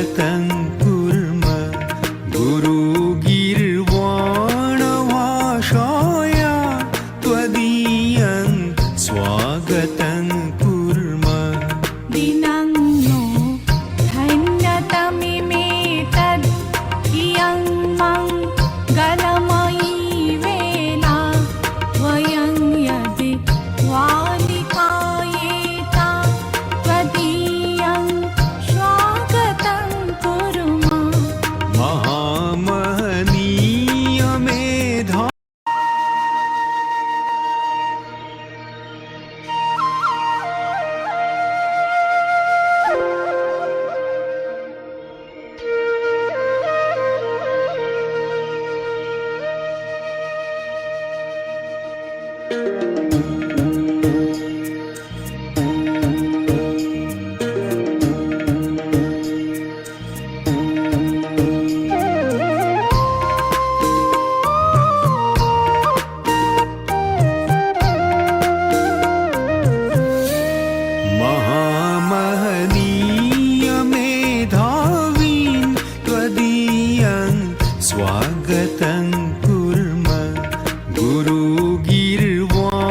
स्वागतं कुर्म गुरुगीर्वाणभाषाया त्वदीयं स्वागतं कुर्म दिनं नो धन्यतमिमेतद् इयं मङ्गलमयी वेला वयं यदि वालिकायेता त्वदीयं स्वागतं कुर्म महामहनीय मेधा महामहनीय मेधावीन् त्वदीयं स्वागतं कुर्म गुरुगीर्वाणभाषाया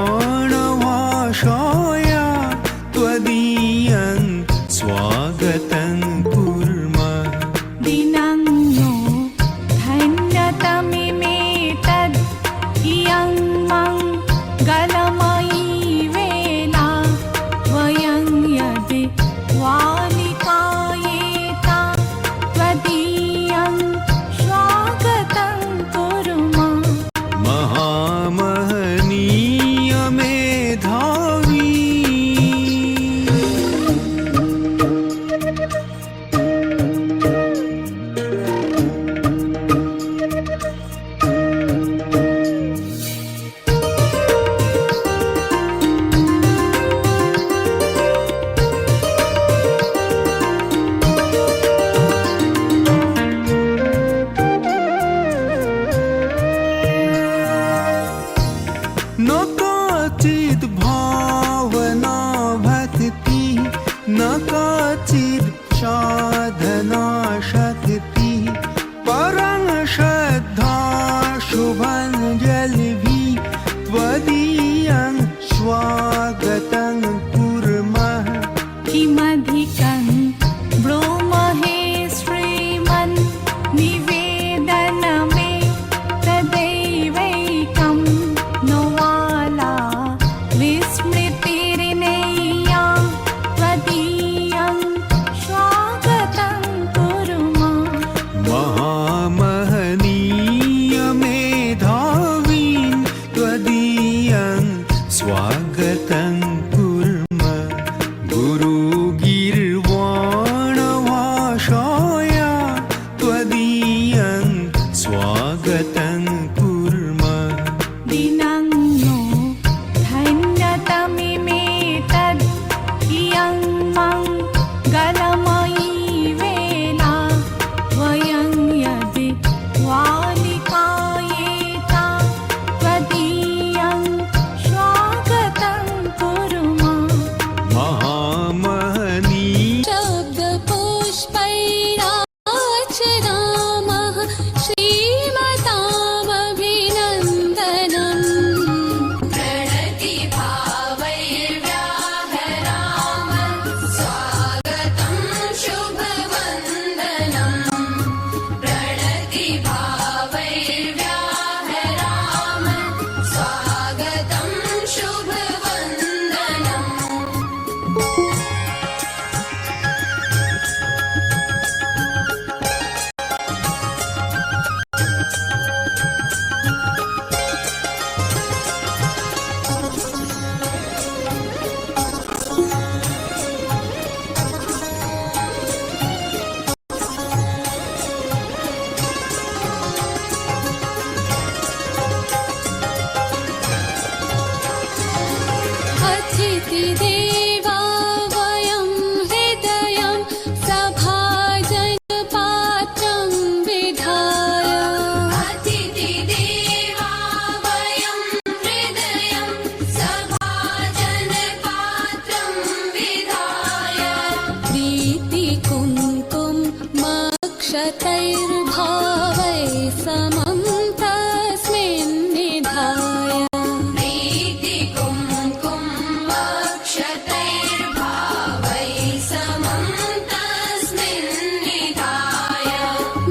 मोक्षतैर्भावैः समं तस्मिन् निधाय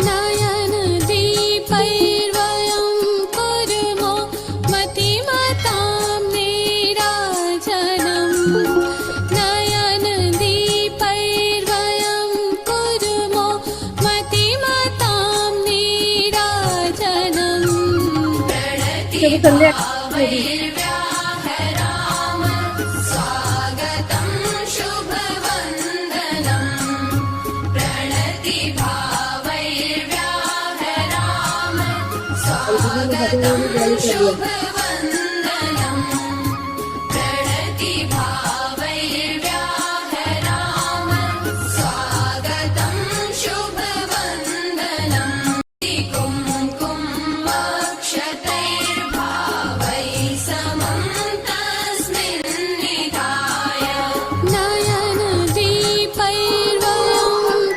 नयनदीपैर्वयं कुर्मो मतिमतां नीराजनम् नयनदीपैर्वयं कुर्मो मतिमतां नीराजनम् प्रणतिभावैर्व्याहराम स्वागतं शुभवन्दनम् प्रणतिभावैर्व्याहराम स्वागतं शुभवन्दनम् प्रणतिभावैर्व्याहराम स्वागतं शुभवन्दनम् कुङ्कुमक्षतैर्भावैः समं तस्मिन् निधाय नयनदीपैर्वयं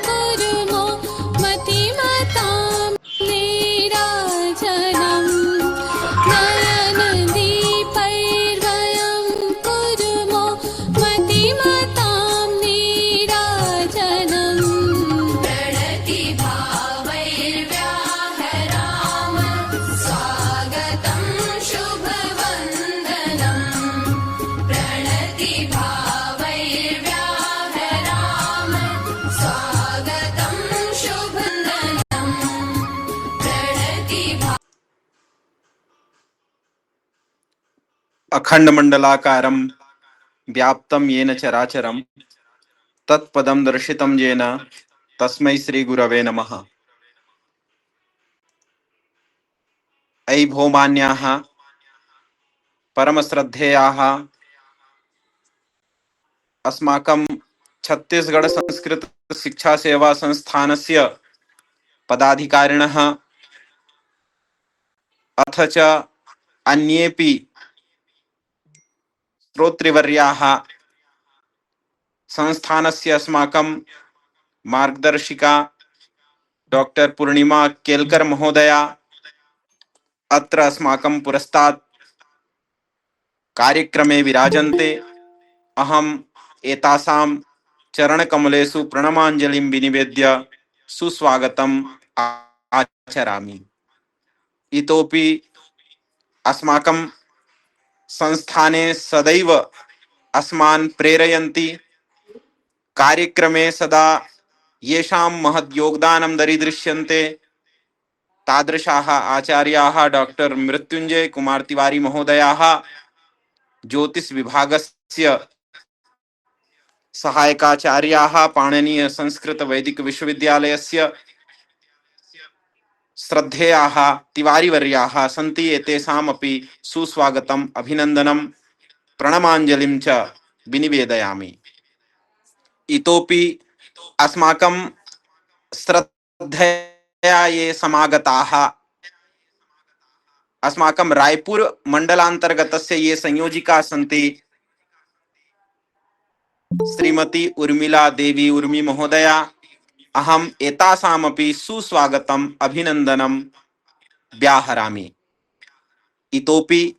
कुर्मो मतिमतां नीराजनम् नयनदीपैर्वयं कुर्मो मतिमतां नीराजनम् प्रणतिभावैर्व्याहराम स्वागतं शुभवन्दनम् प्रणतिभावैर्व्याहराम स्वागतं शुभवन्दनम् प्रणतिभा अखंड मंडलाकारं व्याप्तं येन चराचरं तत्पदं दर्शितं येन तस्मै श्री गुरवे नमः। अयि भौमान्याः परमश्रद्धेयाः अस्माकं छत्तीसगढ़ संस्कृत शिक्षा सेवा संस्थानस्य पदाधिकारिणः अथ च अन्येपि श्रोतृवर्याः संस्थानस्य अस्माकं मार्गदर्शिका डॉक्टर पूर्णिमा केलकर महोदया अत्र अस्माकं पुरस्तात् कार्यक्रमे विराजन्ते। अहम् एतासां चरणकमलेषु प्रणमाञ्जलिं विनिवेद्य सुस्वागतम् आचरामि। इतोपि अस्माकं संस्थाने सदैव अस्मान् प्रेरयन्ति कार्यक्रमे सदा येषां महद् योगदानं दरीदृश्यन्ते तादृशाः आचार्याः डॉक्टर मृत्युंजय कुमार तिवारी महोदयाः ज्योतिष विभागस्य सहायकाचार्याः पाणिनीय संस्कृत वैदिक विश्वविद्यालयस्य श्रद्धेयाः तिवारीवर्याः सन्ति। एतेषामपि सुस्वागतम् अभिनन्दनं प्रणमाञ्जलिं च विनिवेदयामि। इतोपि अस्माकं श्रद्धया ये समागताः अस्माकं रायपुर मंडलांतर्गतस्य ये संयोजिका सन्ति श्रीमती उर्मिला देवी उर्मी महोदया, अहम् एतासामपि सुस्वागतम् अभिनन्दनं व्याहरामि। इतोपि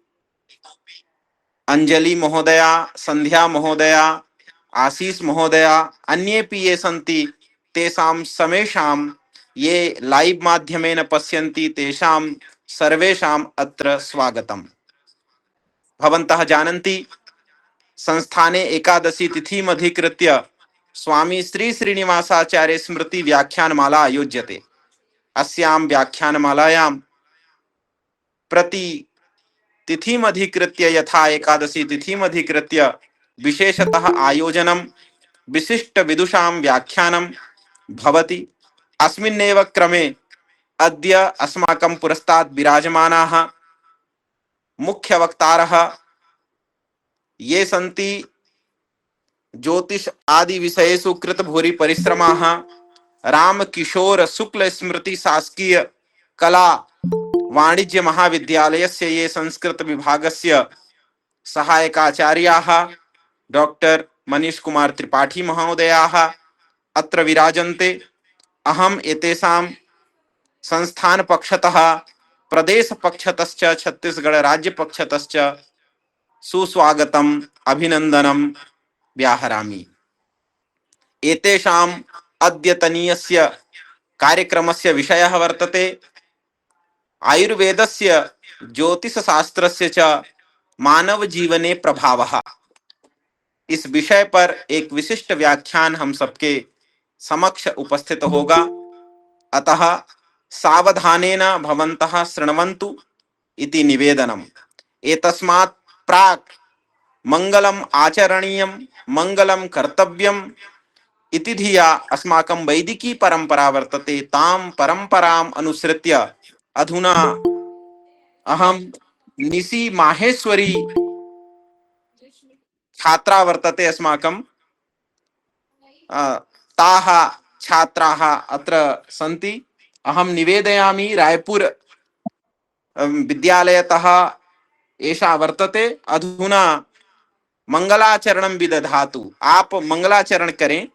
अंजलि महोदया, संध्या महोदया, आशीष महोदया, अन्येपि ये सन्ति तेषां समेषां ये लाइव माध्यमेन पश्यन्ति तेषां सर्वेषाम् अत्र स्वागतम्। भवन्तः जानन्ति संस्थाने एकादशी तिथिम् अधिकृत्य स्वामी श्री श्रीनिवासाचार्य स्मृति व्याख्यानमाला आयोज्यते। अस्यां व्याख्यानमालायां प्रति तिथिम् अधिकृत्य यथा एकादशी तिथिम् अधिकृत्य विशेषतः आयोजनं विशिष्ट विदुषां व्याख्यानं भवति। अस्मिन्नेव क्रमे अद्य अस्माकं पुरस्तात् विराजमानाः मुख्य वक्तारः ये सन्ति ज्योतिष आदि विषयेषु कृत भूरि परिश्रमाः रामकिशोर शुक्ल स्मृति शासकीय कला वाणिज्य महाविद्यालयस्य ये संस्कृत विभागस्य सहायकाचार्याः डॉक्टर मनीष कुमार त्रिपाठी महोदयाः अत्र विराजन्ते। अहम एतेषां संस्थान पक्षतः प्रदेश पक्षतश्च छत्तीसगढ़ राज्य पक्षतश्च सुस्वागतम अभिनंदनम व्याहरामि। एतेषाम् अद्यतनीयस्य कार्यक्रमस्य विषयः वर्तते आयुर्वेदस्य ज्योतिषशास्त्रस्य च मानव जीवने प्रभावः। इस विषय पर एक विशिष्ट व्याख्यान हम सबके समक्ष उपस्थित होगा, अतः सावधानेन भवन्तः शृण्वन्तु इति निवेदनम्। एतस्मात् प्राक् मंगलम आचरणीयम मंगलम कर्तव्यम इति धिया अस्माकं वैदिकी परंपरा वर्तते। तां परंपराम् अनुसृत्य अधुना अहम निशि माहेश्वरी छात्रा वर्तते अस्माकं, ताः छात्राः अत्र सन्ति। अहम निवेदयामि रायपुर विद्यालयतः एषा वर्तते। अधुना मंगलाचरणं विदधातु। आप मंगलाचरण करें।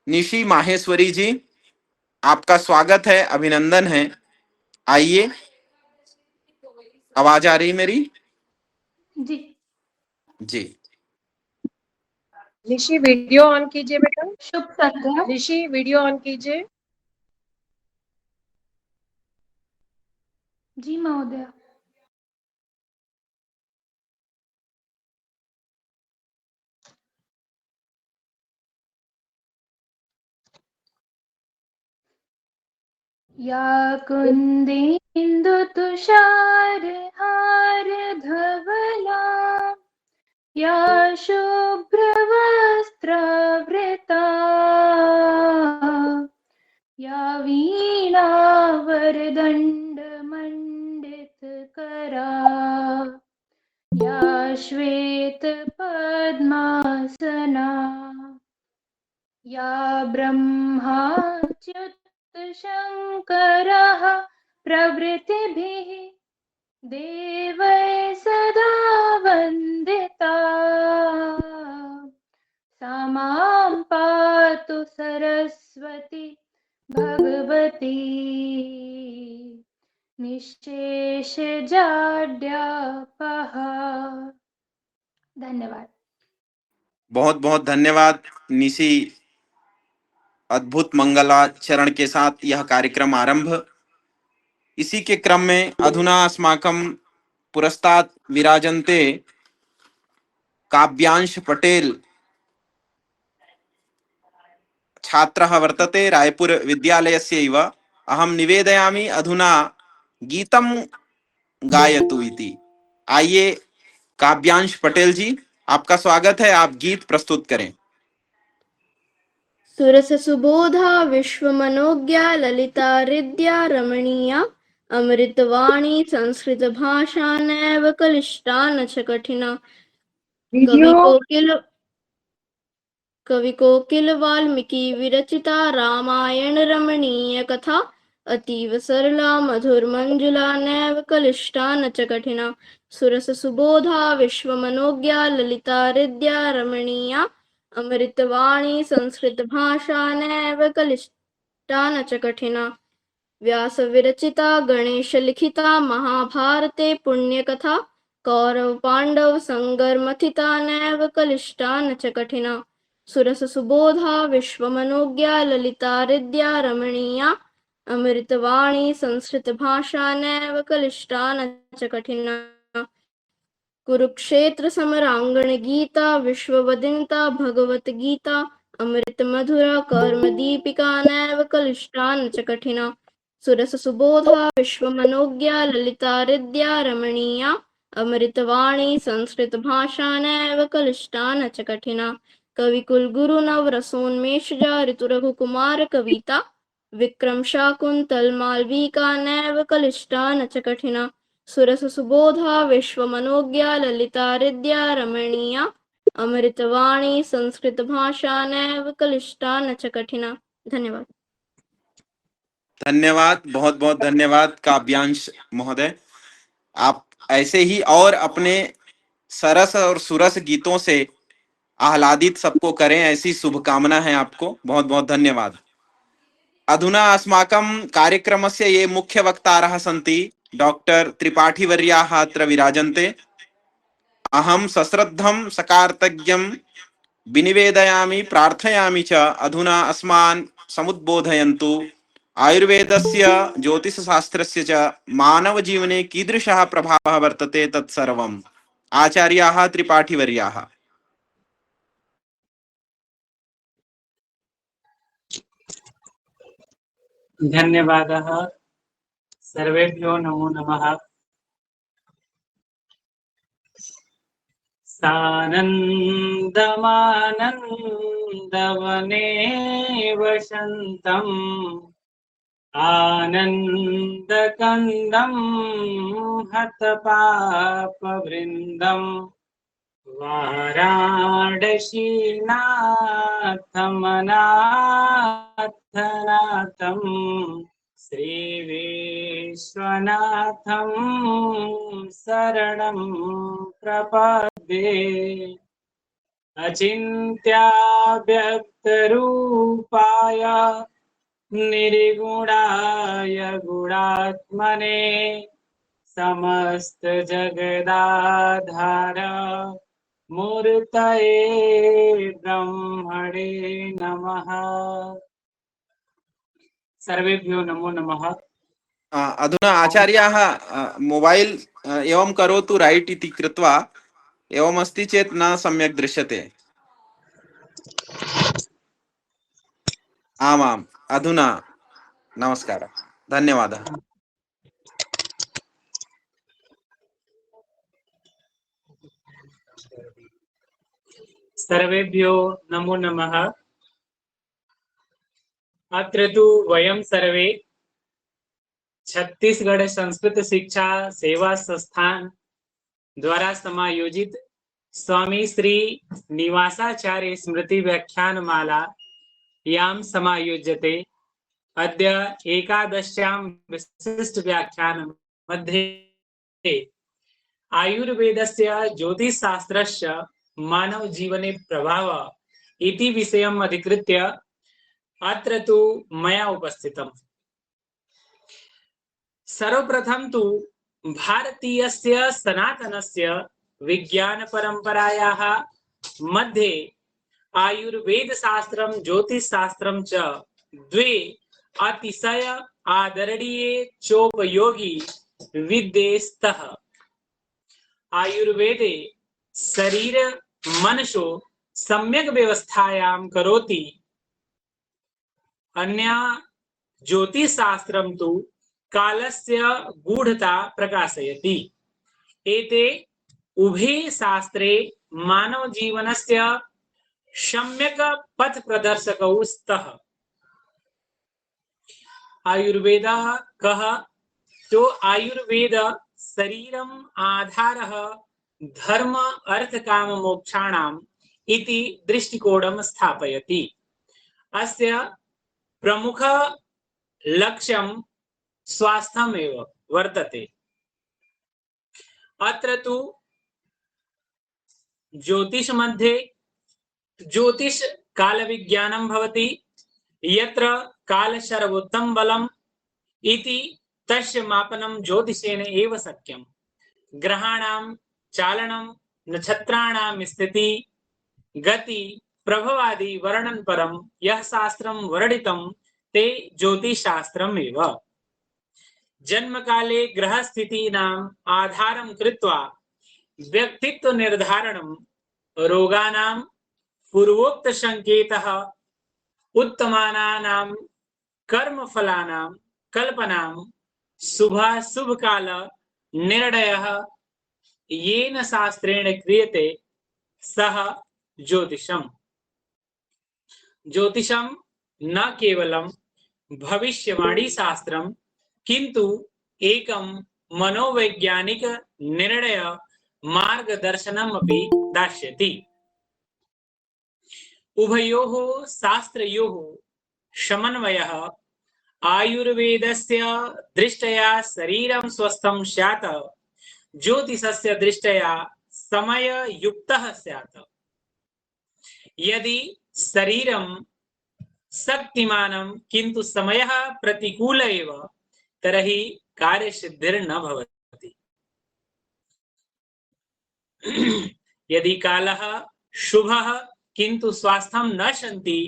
निशि माहेश्वरी जी, आपका स्वागत है, अभिनंदन है। आइए, आवाज आ रही मेरी? जी जी निशी वीडियो ऑन कीजिए बेटा। शुभ सत्या। निशी वीडियो ऑन कीजिए। जी महोदय। या कुन्देन्दु तुषार हार धवला या शुभ्रवस्त्रावृता या वीणावरदण्डमण्डितकरा या श्वेतपद्मासना या ब्रह्माच्युतशङ्करः प्रभृतिभिः देवैः सदा वन्दिता सा मां पातु सरस्वती भगवती निःशेषजाड्यापहा। धन्यवाद। बहुत बहुत धन्यवाद निशि। अद्भुत मंगलाचरण के साथ यह कार्यक्रम आरंभ। इसी के क्रम में अधुना अस्माकं पुरस्तात् विराजन्ते काव्यांश पटेल छात्रः वर्तते रायपुर विद्यालयस्यैव। अहं निवेदयामि अधुना गीतं गायतु इति। आइए काव्यांश पटेल जी, आपका स्वागत है, आप गीत प्रस्तुत करें। सुरस सुबोधा विश्वमनोज्ञा ललिता हृद्या रमणीया अमृतवाणी संस्कृत भाषा नैव कलिष्टा न च कठिना। कवि कोकिल वाल्मीकि विरचिता रामायण रमणीय कथा अतीव सरला मधुर मंजुला नैव कलिष्टा न च कठिना। सुरस सुबोधा विश्वमनोज्ञा ललिता हृद्या रमणीया अमृतवाणी संस्कृत भाषा नैव कलिष्टा न च कठिना। व्यास विरचिता गणेश लिखिता महाभारते पुण्यकथा कौरव पांडव संगरमथिता नैव कलिष्टा न च कठिना। सुरस सुबोधा विश्वमनोज्ञा ललिता हृद्या रमणीया अमृतवाणी संस्कृत भाषा नैव कलिष्टा न च कठिना। कुरुक्षेत्र समरांगण गीता विश्ववदिता भगवत गीता अमृत मधुरा कर्म दीपिका नैव कलिष्टा न च कठिना। सुरस सुबोधा विश्वमनोज्ञा ललिता हृद्या रमणीया अमृतवाणी संस्कृत भाषा नैव कलिष्टा न च कठिना। कवि कुलगुरु नवरसोन्मेष जा ऋतु रघुकुमार कविता विक्रम शाकुंतल मालविका नैव कलिष्टा न च कठिना। सुरस सुबोधा विश्वमनोज्ञा ललिता हृद्या रमणीया अमृतवाणी संस्कृत भाषा नैव कलिष्टा न च कठिना। धन्यवाद। धन्यवाद, बहुत बहुत धन्यवाद काव्यांश महोदय। आप ऐसे ही और अपने सरस और सुरस गीतों से आह्लादित सबको करें, ऐसी शुभकामना है आपको। बहुत बहुत धन्यवाद। अधुना अस्माकं कार्यक्रमस्य ये मुख्यवक्तारः सन्ति डॉक्टर त्रिपाठी वर्याः अत्र विराजन्ते। अहं सश्रद्धं सकार्तज्ञं विनिवेदयामि प्रार्थयामि च अधुना अस्मान् समुद्बोधयन्तु। आयुर्वेदस्य ज्योतिषशास्त्रस्य च मानवजीवने कीदृशः प्रभावः वर्तते तत्सर्वम्। आचार्याः त्रिपाठीवर्याः। धन्यवादः। सर्वेभ्यो नमो नमः। सानन्दमानन्दवने वसन्तम् आनन्दकन्दं हतपापवृन्दम् वाराणसीनाथमनाथनाथम् श्रीविश्वनाथं शरणं प्रपद्ये। अचिन्त्याव्यक्तरूपाय निर्गुणाय गुणात्मने समस्तजगदाधार मूर्तये ब्रह्मणे नमः। सर्वेभ्यो नमो नमः। अधुना आचार्याः मोबाइल एवं करोतु राइट इति कृत्वा एवमस्ति चेत् न सम्यक् दृश्यते। आमाम् अधुना नमस्कारः, धन्यवादः। सर्वेभ्यो नमो नमः। अत्र तु वयं सर्वे छत्तीसगढ़ संस्कृत शिक्षा सेवा संस्थान द्वारा समायोजित स्वामी श्री निवासाचार्य स्मृति व्याख्यान माला यां समायोज्यते। अद्य एकादश्यां विशिष्ट व्याख्यान मध्ये आयुर्वेदस्य ज्योतिषशास्त्रस्य मानव जीवने प्रभाव इति विषयम् अधिकृत्य अत्र तु मया उपस्थितम्। सर्वप्रथम तु भारतीयस्य सनातनस्य विज्ञान परंपरायाः मध्ये आयुर्वेद शास्त्रं ज्योतिष शास्त्रं च द्वे अतिशय आदरणीये चोपयोगी विद्ये स्तः। आयुर्वेदे शरीर मनसो सम्यक् व्यवस्थायां करोति। अन्या ज्योतिष शास्त्रं तु कालस्य गूढ़ता प्रकाशयति। एते उभे शास्त्रे मानव जीवनस्य सम्यक् पथ प्रदर्शकौ स्तः। आयुर्वेदः कः? तो आयुर्वेद शरीरम् आधारः धर्म अर्थ काम मोक्षाणाम् इति दृष्टिकोणं स्थापयति। अस्य प्रमुख लक्ष्यं स्वास्थ्यमेव वर्तते। अत्र तु ज्योतिष मध्ये ज्योतिष काल विज्ञानं भवति, यत्र काल सर्वोत्तम बलम् इति तस्य मापनं ज्योतिषेण एव शक्यम्। ग्रहाणां चालनं, नक्षत्राणां स्थिति, गति, प्रभवादि वर्णन परं यः शास्त्रं वर्णितं ते ज्योतिष शास्त्रम् एव। जन्मकाले ग्रहस्थितीनाम् आधारं कृत्वा व्यक्तित्व निर्धारणं, रोगानां पूर्वोक्त संकेतः, उत्तमानां कर्मफलानां कल्पनां, शुभाशुभ काल निर्णयः येन शास्त्रेण क्रियते सः ज्योतिषम्। ज्योतिषं न केवलं भविष्यवाणी शास्त्रं किन्तु एकं मनोवैज्ञानिक निर्णय मार्गदर्शनम् अपि दास्यति। उभयोः शास्त्रयोः समन्वयः आयुर्वेदस्य दृष्ट्या शरीरं स्वस्थं स्यात्, ज्योतिषस्य दृष्ट्या समययुक्तः स्यात्। यदि शरीरं शक्तिमानं किंतु समयः प्रतिकूल एव तर्हि कार्यसिद्धिर्न भवति। यदि कालः शुभः किंतु स्वास्थ्यं न सन्ति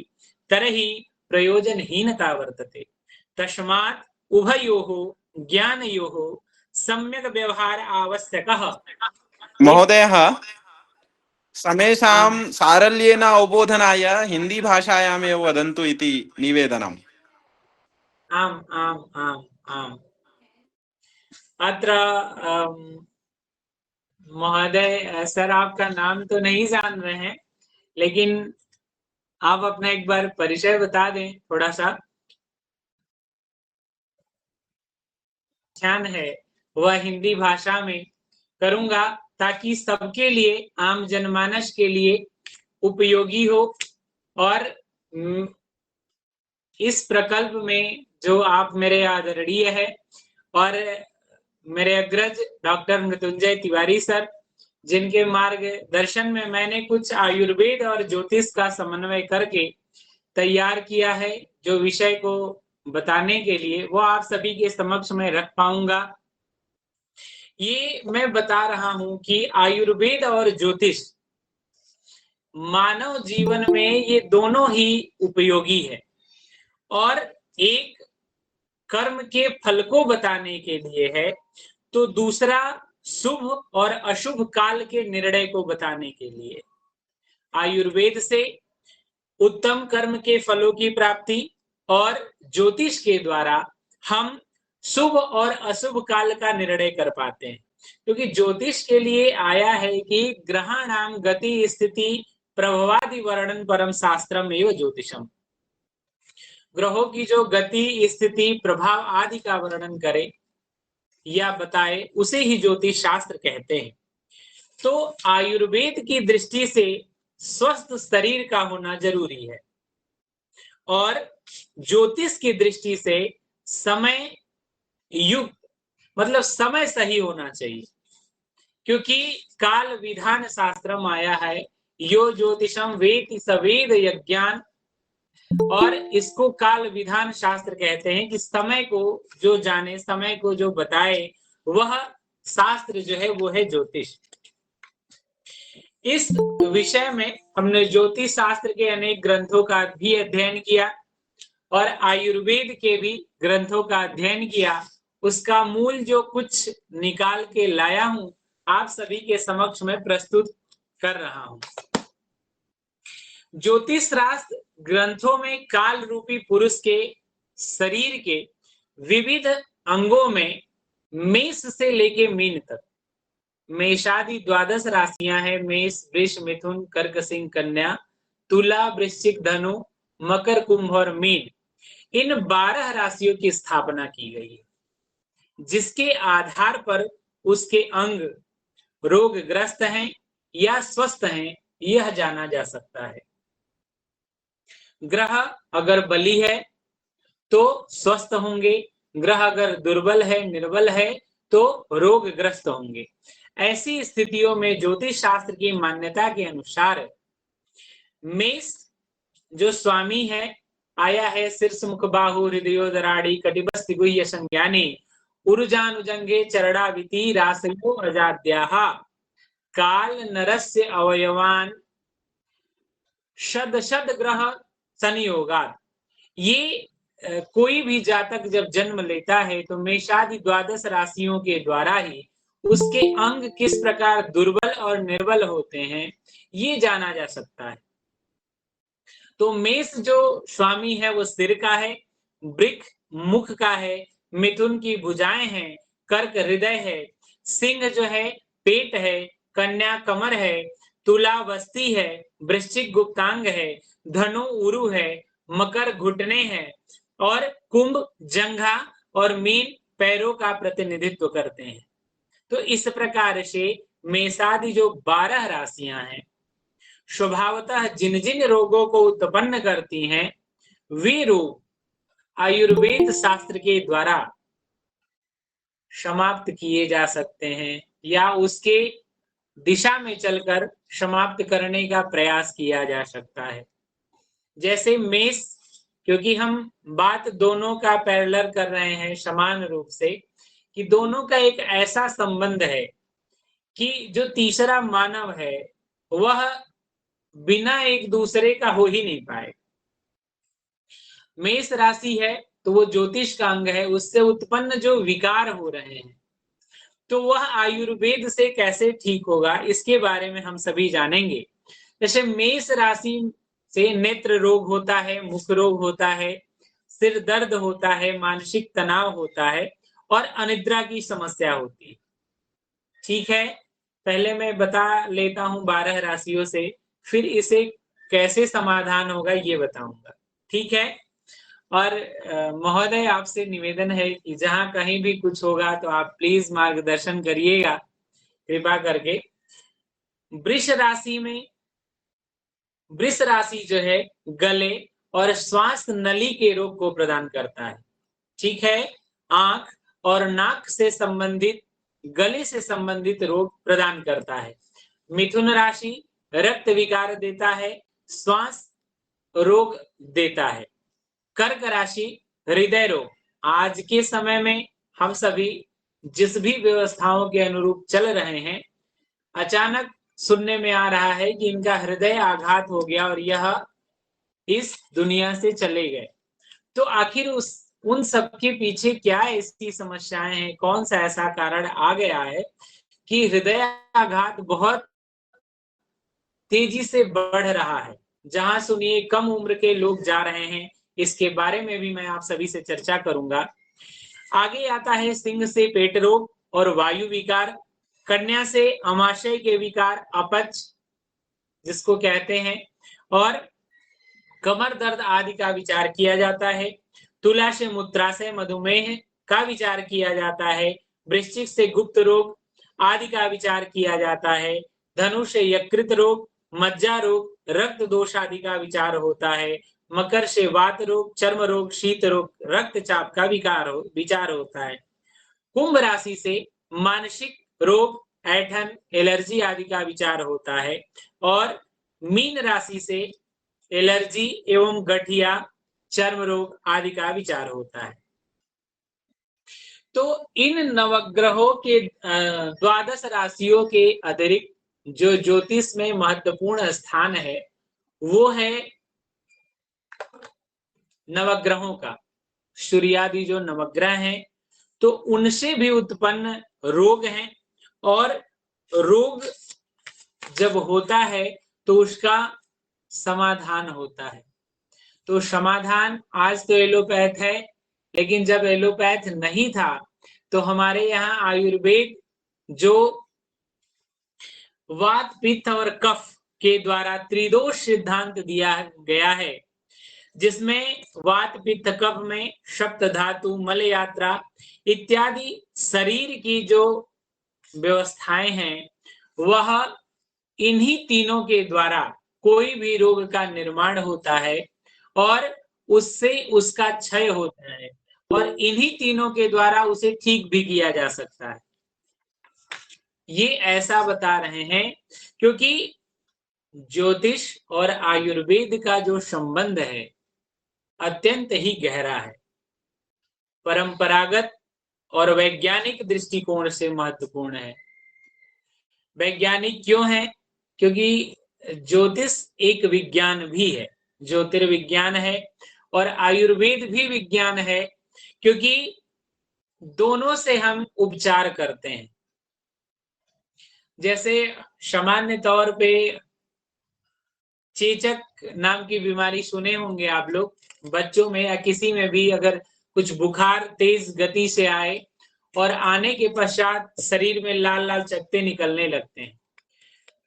तर्हि प्रयोजनहीनता वर्तते। तस्मात् उभयोः ज्ञानयोः सम्यक् व्यवहार आवश्यकः। महोदयः समेषां सारल्येन अवबोधनाय हिंदी भाषायामेव वदन्तु इति निवेदनम्। आम् आम् आम् आम्। अत्र महोदय सर आपका नाम तो नहीं जान रहे हैं, लेकिन आप अपना एक बार परिचय बता दें थोड़ा सा। ध्यान है वह हिंदी भाषा में करूंगा ताकि सबके लिए, आम जनमानस के लिए उपयोगी हो। और इस प्रकल्प में जो आप मेरे आदरणीय है और मेरे अग्रज डॉक्टर मृत्युंजय तिवारी सर, जिनके मार्गदर्शन में मैंने कुछ आयुर्वेद और ज्योतिष का समन्वय करके तैयार किया है जो विषय को बताने के लिए, वो आप सभी के समक्ष में रख पाऊंगा। ये मैं बता रहा हूं कि आयुर्वेद और ज्योतिष मानव जीवन में ये दोनों ही उपयोगी है, और एक कर्म के फल को बताने के लिए है तो दूसरा शुभ और अशुभ काल के निर्णय को बताने के लिए। आयुर्वेद से उत्तम कर्म के फलों की प्राप्ति और ज्योतिष के द्वारा हम शुभ और अशुभ काल का निर्णय कर पाते हैं, क्योंकि ज्योतिष के लिए आया है कि ग्रहाणाम गति स्थिति प्रभवादि वर्णन परम शास्त्रम एवं ज्योतिषम। ग्रहों की जो गति स्थिति प्रभाव आदि का वर्णन करे या बताए उसे ही ज्योतिष शास्त्र कहते हैं। तो आयुर्वेद की दृष्टि से स्वस्थ शरीर का होना जरूरी है, और ज्योतिष की दृष्टि से समय युक्त, मतलब समय सही होना चाहिए, क्योंकि काल विधान शास्त्रम आया है यो ज्योतिषम वेति सवेद यज्ञान, और इसको काल विधान शास्त्र कहते हैं कि समय को जो जाने, समय को जो बताए, वह शास्त्र जो है वो है ज्योतिष। इस विषय में हमने ज्योतिष शास्त्र के अनेक ग्रंथों का भी अध्ययन किया और आयुर्वेद के भी ग्रंथों का अध्ययन किया। उसका मूल जो कुछ निकाल के लाया हूं, आप सभी के समक्ष में प्रस्तुत कर रहा हूं। ज्योतिष शास्त्र ग्रंथों में काल रूपी पुरुष के शरीर के विविध अंगों में मेष से लेके मीन तक, मेषादि 12 राशियां हैं। मेष, वृष, मिथुन, कर्क, सिंह, कन्या, तुला, वृश्चिक, धनु, मकर, कुंभ और मीन, इन 12 राशियों की स्थापना की गई है, जिसके आधार पर उसके अंग रोगग्रस्त हैं या स्वस्थ हैं यह जाना जा सकता है। ग्रह अगर बली है तो स्वस्थ होंगे, ग्रह अगर दुर्बल है, निर्बल है तो रोगग्रस्त होंगे। ऐसी स्थितियों में ज्योतिष शास्त्र की मान्यता के अनुसार मेष जो स्वामी है आया है शीर्ष मुख बाहु हृदयोदराड़ी कटिबस्ति गुह्य संज्ञानी उर्जानुजंगे चरणाविति रासयो अजाद्याः काल नरस्य अवयवान शद शद ग्रह संयोगात। ये कोई भी जातक जब जन्म लेता है तो मेषादि 12 राशियों के द्वारा ही उसके अंग किस प्रकार दुर्बल और निर्बल होते हैं ये जाना जा सकता है। तो मेष जो स्वामी है वो सिर का है, वृक मुख का है, मिथुन की भुजाएं हैं, कर्क हृदय है, सिंह जो है पेट है, कन्या कमर है, तुला वस्ती है, वृश्चिक गुप्तांग है, धनु उरु है, मकर घुटने हैं और कुंभ जंघा और मीन पैरों का प्रतिनिधित्व करते हैं। तो इस प्रकार से मेषादि जो 12 राशियां हैं स्वभावतः जिन जिन रोगों को उत्पन्न करती हैं वे रोग आयुर्वेद शास्त्र के द्वारा समाप्त किए जा सकते हैं या उसके दिशा में चलकर समाप्त करने का प्रयास किया जा सकता है। जैसे मेष क्योंकि हम बात दोनों का पैरेलल कर रहे हैं समान रूप से, कि दोनों का एक ऐसा संबंध है कि जो तीसरा मानव है वह बिना एक दूसरे का हो ही नहीं पाए। मेष राशि है तो वो ज्योतिष का अंग है, उससे उत्पन्न जो विकार हो रहे हैं तो वह आयुर्वेद से कैसे ठीक होगा, इसके बारे में हम सभी जानेंगे। जैसे मेष राशि से नेत्र रोग होता है, मुख रोग होता है, सिर दर्द होता है, मानसिक तनाव होता है और अनिद्रा की समस्या होती है। ठीक है, पहले मैं बता लेता हूं 12 राशियों से, फिर इसे कैसे समाधान होगा ये बताऊंगा। ठीक है, और महोदय आपसे निवेदन है कि जहां कहीं भी कुछ होगा तो आप प्लीज मार्गदर्शन करिएगा कृपा करके। वृष राशि में, वृष राशि जो है गले और श्वास नली के रोग को प्रदान करता है। ठीक है, आंख और नाक से संबंधित, गले से संबंधित रोग प्रदान करता है। मिथुन राशि रक्त विकार देता है, श्वास रोग देता है। कर्क राशि हृदय रोग। आज के समय में हम सभी जिस भी व्यवस्थाओं के अनुरूप चल रहे हैं, अचानक सुनने में आ रहा है कि इनका हृदय आघात हो गया और यह इस दुनिया से चले गए। तो आखिर उन सब के पीछे क्या ऐसी समस्याएं हैं, कौन सा ऐसा कारण आ गया है कि हृदय आघात बहुत तेजी से बढ़ रहा है। जहां सुनिए कम उम्र के लोग जा रहे हैं, इसके बारे में भी मैं आप सभी से चर्चा करूंगा। आगे आता है सिंह से पेट रोग और वायु विकार, कन्या से अमाशय के विकार, अपच जिसको कहते हैं, और कमर दर्द आदि का विचार किया जाता है। तुला से मूत्राशय मधुमेह का विचार किया जाता है। वृश्चिक से गुप्त रोग आदि का विचार किया जाता है। धनु से यकृत रोग, मज्जा रोग, रक्त दोष आदि का विचार होता है। मकर से वात रोग, चर्म रोग, शीत रोग, रक्तचाप का विचार होता है। कुंभ राशि से मानसिक रोग, ऐंठन, एलर्जी आदि का विचार होता है। और मीन राशि से एलर्जी एवं गठिया, चर्म रोग आदि का विचार होता है। तो इन नवग्रहों के 12 राशियों के अतिरिक्त जो ज्योतिष में महत्वपूर्ण स्थान है वो है नवग्रहों का। सूर्यादि जो नवग्रह हैं तो उनसे भी उत्पन्न रोग हैं, और रोग जब होता है तो उसका समाधान होता है। तो समाधान आज तो एलोपैथ है, लेकिन जब एलोपैथ नहीं था तो हमारे यहाँ आयुर्वेद जो वात पित्त और कफ के द्वारा त्रिदोष सिद्धांत दिया गया है, जिसमें वात पित्त कफ में सप्त धातु, मल यात्रा इत्यादि शरीर की जो व्यवस्थाएं हैं वह इन्हीं तीनों के द्वारा कोई भी रोग का निर्माण होता है और उससे उसका क्षय होता है, और इन्हीं तीनों के द्वारा उसे ठीक भी किया जा सकता है। ये ऐसा बता रहे हैं क्योंकि ज्योतिष और आयुर्वेद का जो संबंध है अत्यंत ही गहरा है, परंपरागत और वैज्ञानिक दृष्टिकोण से महत्वपूर्ण है। वैज्ञानिक क्यों है? क्योंकि ज्योतिष एक विज्ञान भी है, ज्योतिर्विज्ञान है, और आयुर्वेद भी विज्ञान है, क्योंकि दोनों से हम उपचार करते हैं। जैसे सामान्य तौर पे चेचक नाम की बीमारी सुने होंगे आप लोग, बच्चों में या किसी में भी अगर कुछ बुखार तेज गति से आए और आने के पश्चात शरीर में लाल लाल चकत्ते निकलने लगते हैं,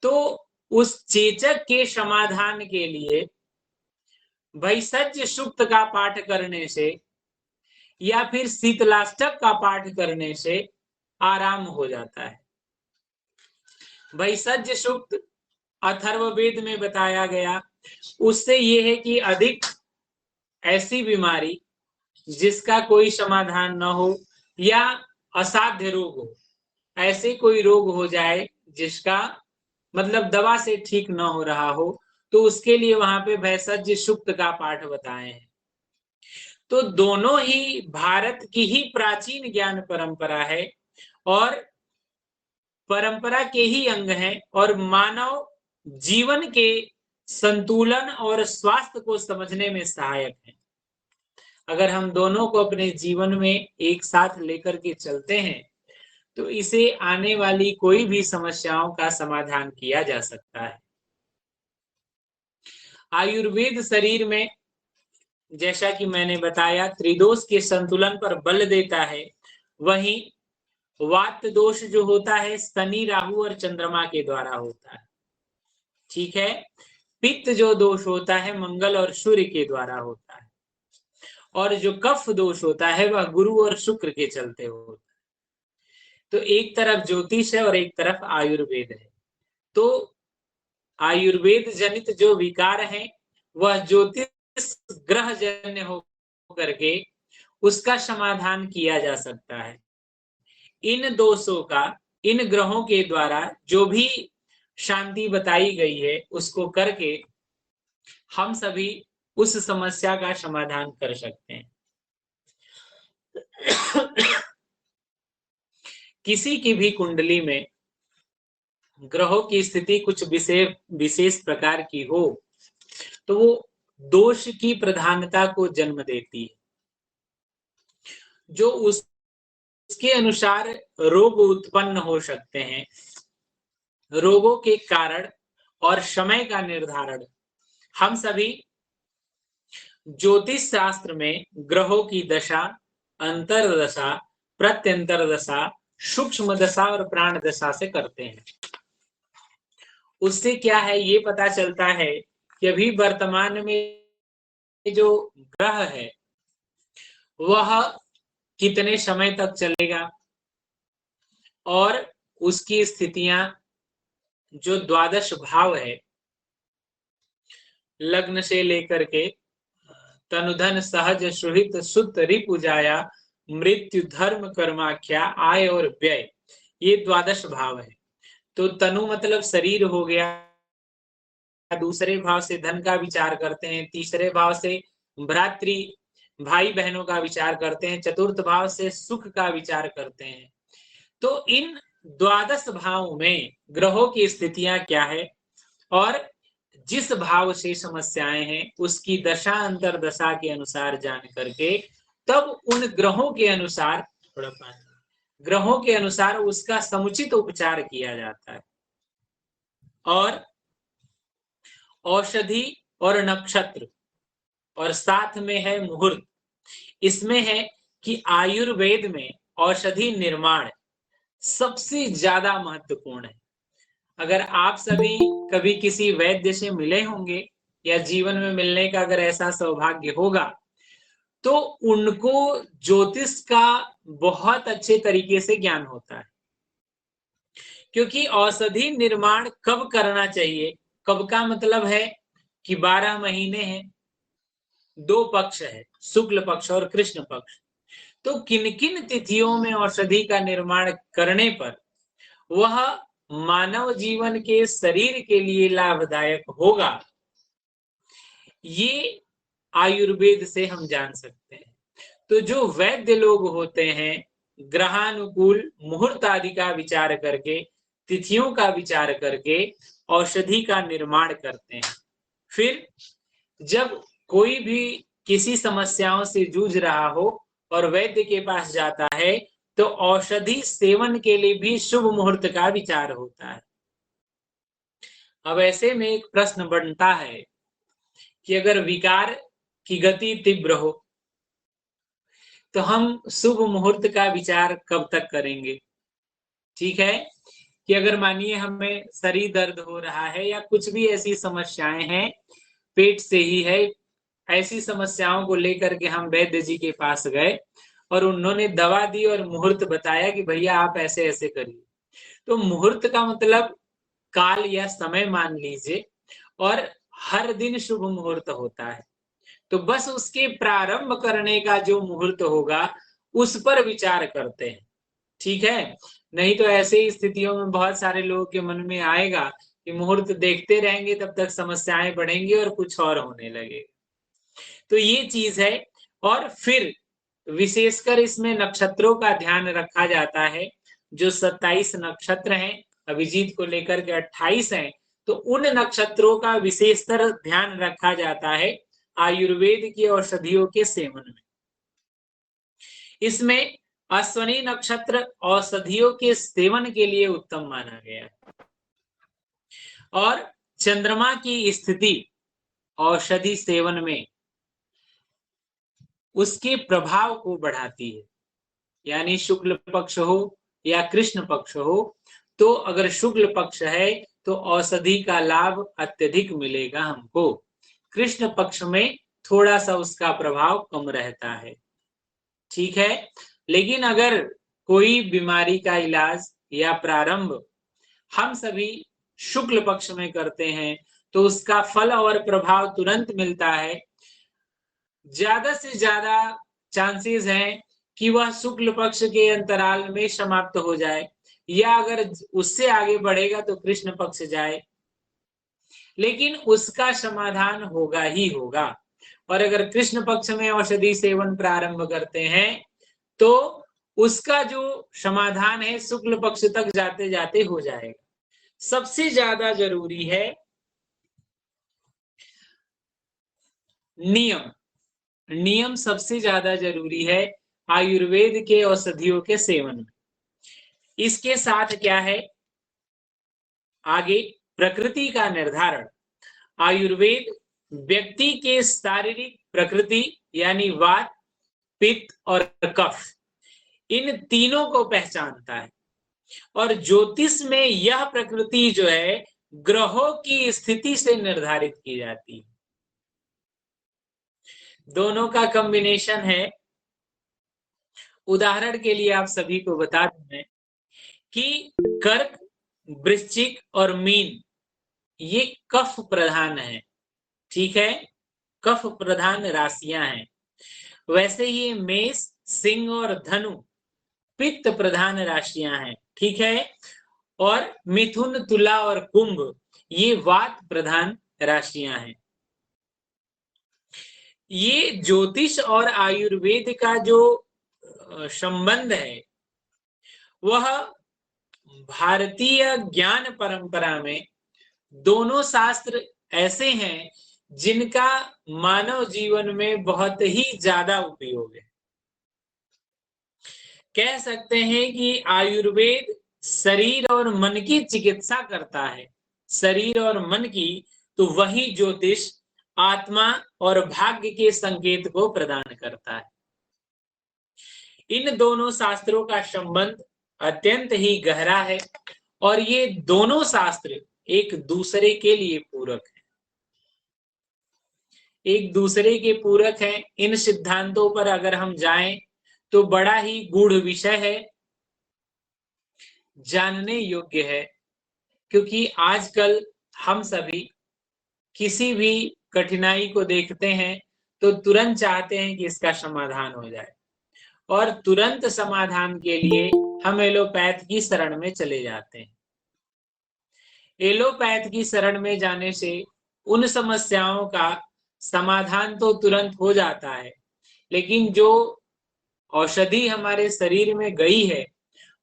तो उस चेचक के समाधान के लिए भैषज सूक्त का पाठ करने से या फिर शीतलाष्टक का पाठ करने से आराम हो जाता है। भैषज सूक्त अथर्ववेद में बताया गया, उससे ये है कि अधिक ऐसी बीमारी जिसका कोई समाधान न हो या असाध्य रोग हो, ऐसे कोई रोग हो जाए जिसका मतलब दवा से ठीक न हो रहा हो, तो उसके लिए वहां पे भैषज सूक्त का पाठ बताए हैं। तो दोनों ही भारत की ही प्राचीन ज्ञान परंपरा है और परंपरा के ही अंग हैं और मानव जीवन के संतुलन और स्वास्थ्य को समझने में सहायक है। अगर हम दोनों को अपने जीवन में एक साथ लेकर के चलते हैं तो इसे आने वाली कोई भी समस्याओं का समाधान किया जा सकता है। आयुर्वेद शरीर में, जैसा कि मैंने बताया, त्रिदोष के संतुलन पर बल देता है। वहीं वात दोष जो होता है शनि, राहु और चंद्रमा के द्वारा होता है। ठीक है। पित्त जो दोष होता है मंगल और सूर्य के द्वारा होता है और जो कफ दोष होता है वह गुरु और शुक्र के चलते होता है। तो एक तरफ ज्योतिष है और एक तरफ आयुर्वेद है। तो आयुर्वेद जनित जो विकार है वह ज्योतिष ग्रह जन्य हो करके उसका समाधान किया जा सकता है। इन दोषों का इन ग्रहों के द्वारा जो भी शांति बताई गई है उसको करके हम सभी उस समस्या का समाधान कर सकते हैं। किसी की भी कुंडली में ग्रहों की स्थिति कुछ विशेष प्रकार की हो तो वो दोष की प्रधानता को जन्म देती है, जो उसके अनुसार रोग उत्पन्न हो सकते हैं। रोगों के कारण और समय का निर्धारण हम सभी ज्योतिष शास्त्र में ग्रहों की दशा, अंतरदशा, प्रत्यंतर दशा, सूक्ष्म दशा और प्राण दशा से करते हैं। उससे क्या है ये पता चलता है कि अभी वर्तमान में जो ग्रह है वह कितने समय तक चलेगा और उसकी स्थितियां, जो द्वादश भाव है लग्न से लेकर के तनुधन सहज सुहित सुत रिपुजाया मृत्यु धर्म कर्माख्या आय और व्यय, ये द्वादश भाव है। तो तनु मतलब शरीर हो गया, दूसरे भाव से धन का विचार करते हैं, तीसरे भाव से भ्रातृ भाई बहनों का विचार करते हैं, चतुर्थ भाव से सुख का विचार करते हैं। तो इन द्वादश भाव में ग्रहों की स्थितियां क्या है और जिस भाव से समस्याएं हैं उसकी दशा अंतरदशा के अनुसार जान करके तब उन ग्रहों के अनुसार उसका समुचित उपचार किया जाता है। और औषधि और नक्षत्र और साथ में है मुहूर्त। इसमें है कि आयुर्वेद में औषधि निर्माण सबसे ज्यादा महत्वपूर्ण है। अगर आप सभी कभी किसी वैद्य से मिले होंगे या जीवन में मिलने का अगर ऐसा सौभाग्य होगा तो उनको ज्योतिष का बहुत अच्छे तरीके से ज्ञान होता है, क्योंकि औषधि निर्माण कब करना चाहिए, कब का मतलब है कि 12 महीने हैं, 2 पक्ष है, शुक्ल पक्ष और कृष्ण पक्ष। तो किन किन तिथियों में औषधि का निर्माण करने पर वह मानव जीवन के शरीर के लिए लाभदायक होगा, ये आयुर्वेद से हम जान सकते हैं। तो जो वैद्य लोग होते हैं ग्रहानुकूल मुहूर्त आदि का विचार करके, तिथियों का विचार करके औषधि का निर्माण करते हैं। फिर जब कोई भी किसी समस्याओं से जूझ रहा हो और वैद्य के पास जाता है तो औषधि सेवन के लिए भी शुभ मुहूर्त का विचार होता है। अब ऐसे में एक प्रश्न बनता है कि अगर विकार की गति तीव्र हो तो हम शुभ मुहूर्त का विचार कब तक करेंगे। ठीक है कि अगर मानिए हमें शरीर दर्द हो रहा है या कुछ भी ऐसी समस्याएं हैं, पेट से ही है, ऐसी समस्याओं को लेकर के हम वैद्य जी के पास गए और उन्होंने दवा दी और मुहूर्त बताया कि भैया आप ऐसे ऐसे करिए। तो मुहूर्त का मतलब काल या समय मान लीजिए, और हर दिन शुभ मुहूर्त होता है। तो बस उसके प्रारंभ करने का जो मुहूर्त होगा उस पर विचार करते हैं। ठीक है, नहीं तो ऐसे ही स्थितियों में बहुत सारे लोगों के मन में आएगा कि मुहूर्त देखते रहेंगे तब तक समस्याएं बढ़ेंगी और कुछ और होने लगेगा। तो ये चीज है, और फिर विशेषकर इसमें नक्षत्रों का ध्यान रखा जाता है। जो 27 नक्षत्र हैं, अभिजीत को लेकर के 28 हैं, तो उन नक्षत्रों का विशेषतर ध्यान रखा जाता है आयुर्वेद की औषधियों के सेवन में। इसमें अश्विनी नक्षत्र औषधियों के सेवन के लिए उत्तम माना गया है और चंद्रमा की स्थिति औषधि सेवन में उसके प्रभाव को बढ़ाती है। यानी शुक्ल पक्ष हो या कृष्ण पक्ष हो, तो अगर शुक्ल पक्ष है तो औषधि का लाभ अत्यधिक मिलेगा हमको। कृष्ण पक्ष में थोड़ा सा उसका प्रभाव कम रहता है, ठीक है। लेकिन अगर कोई बीमारी का इलाज या प्रारंभ हम सभी शुक्ल पक्ष में करते हैं तो उसका फल और प्रभाव तुरंत मिलता है। ज्यादा से ज्यादा चांसेस हैं कि वह शुक्ल पक्ष के अंतराल में समाप्त हो जाए, या अगर उससे आगे बढ़ेगा तो कृष्ण पक्ष जाए, लेकिन उसका समाधान होगा ही होगा। और अगर कृष्ण पक्ष में औषधि सेवन प्रारंभ करते हैं तो उसका जो समाधान है शुक्ल पक्ष तक जाते जाते हो जाएगा। सबसे ज्यादा जरूरी है नियम सबसे ज्यादा जरूरी है आयुर्वेद के औषधियों के सेवन में। इसके साथ क्या है, आगे प्रकृति का निर्धारण। आयुर्वेद व्यक्ति के शारीरिक प्रकृति यानी वात, पित्त और कफ, इन तीनों को पहचानता है। और ज्योतिष में यह प्रकृति जो है ग्रहों की स्थिति से निर्धारित की जाती है। दोनों का कॉम्बिनेशन है। उदाहरण के लिए आप सभी को बता दें कि कर्क, वृश्चिक और मीन ये कफ प्रधान है, ठीक है, कफ प्रधान राशियां हैं। वैसे ही मेष, सिंह और धनु पित्त प्रधान राशियां हैं, ठीक है। और मिथुन, तुला और कुंभ ये वात प्रधान राशियां हैं। ये ज्योतिष और आयुर्वेद का जो संबंध है वह भारतीय ज्ञान परंपरा में दोनों शास्त्र ऐसे हैं जिनका मानव जीवन में बहुत ही ज्यादा उपयोग है। कह सकते हैं कि आयुर्वेद शरीर और मन की चिकित्सा करता है, शरीर और मन की, तो वही ज्योतिष आत्मा और भाग्य के संकेत को प्रदान करता है। इन दोनों शास्त्रों का संबंध अत्यंत ही गहरा है और ये दोनों शास्त्र एक दूसरे के लिए पूरक है, एक दूसरे के पूरक हैं। इन सिद्धांतों पर अगर हम जाएं तो बड़ा ही गूढ़ विषय है, जानने योग्य है, क्योंकि आजकल हम सभी किसी भी कठिनाई को देखते हैं तो तुरंत चाहते हैं कि इसका समाधान हो जाए, और तुरंत समाधान के लिए हम एलोपैथ की शरण में चले जाते हैं। एलोपैथ की शरण में जाने से उन समस्याओं का समाधान तो तुरंत हो जाता है, लेकिन जो औषधि हमारे शरीर में गई है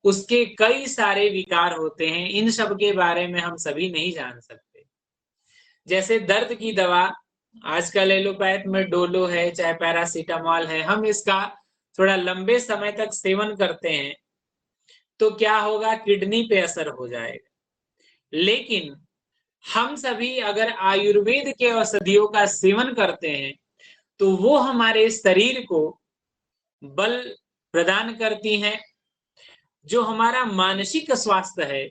उसके कई सारे विकार होते हैं। इन सब के बारे में हम सभी नहीं जान सकते। जैसे दर्द की दवा आजकल एलोपैथ में डोलो है, चाहे पैरासीटामॉल है, हम इसका थोड़ा लंबे समय तक सेवन करते हैं तो क्या होगा, किडनी पे असर हो जाएगा। लेकिन हम सभी अगर आयुर्वेद के औषधियों का सेवन करते हैं तो वो हमारे शरीर को बल प्रदान करती हैं। जो हमारा मानसिक स्वास्थ्य है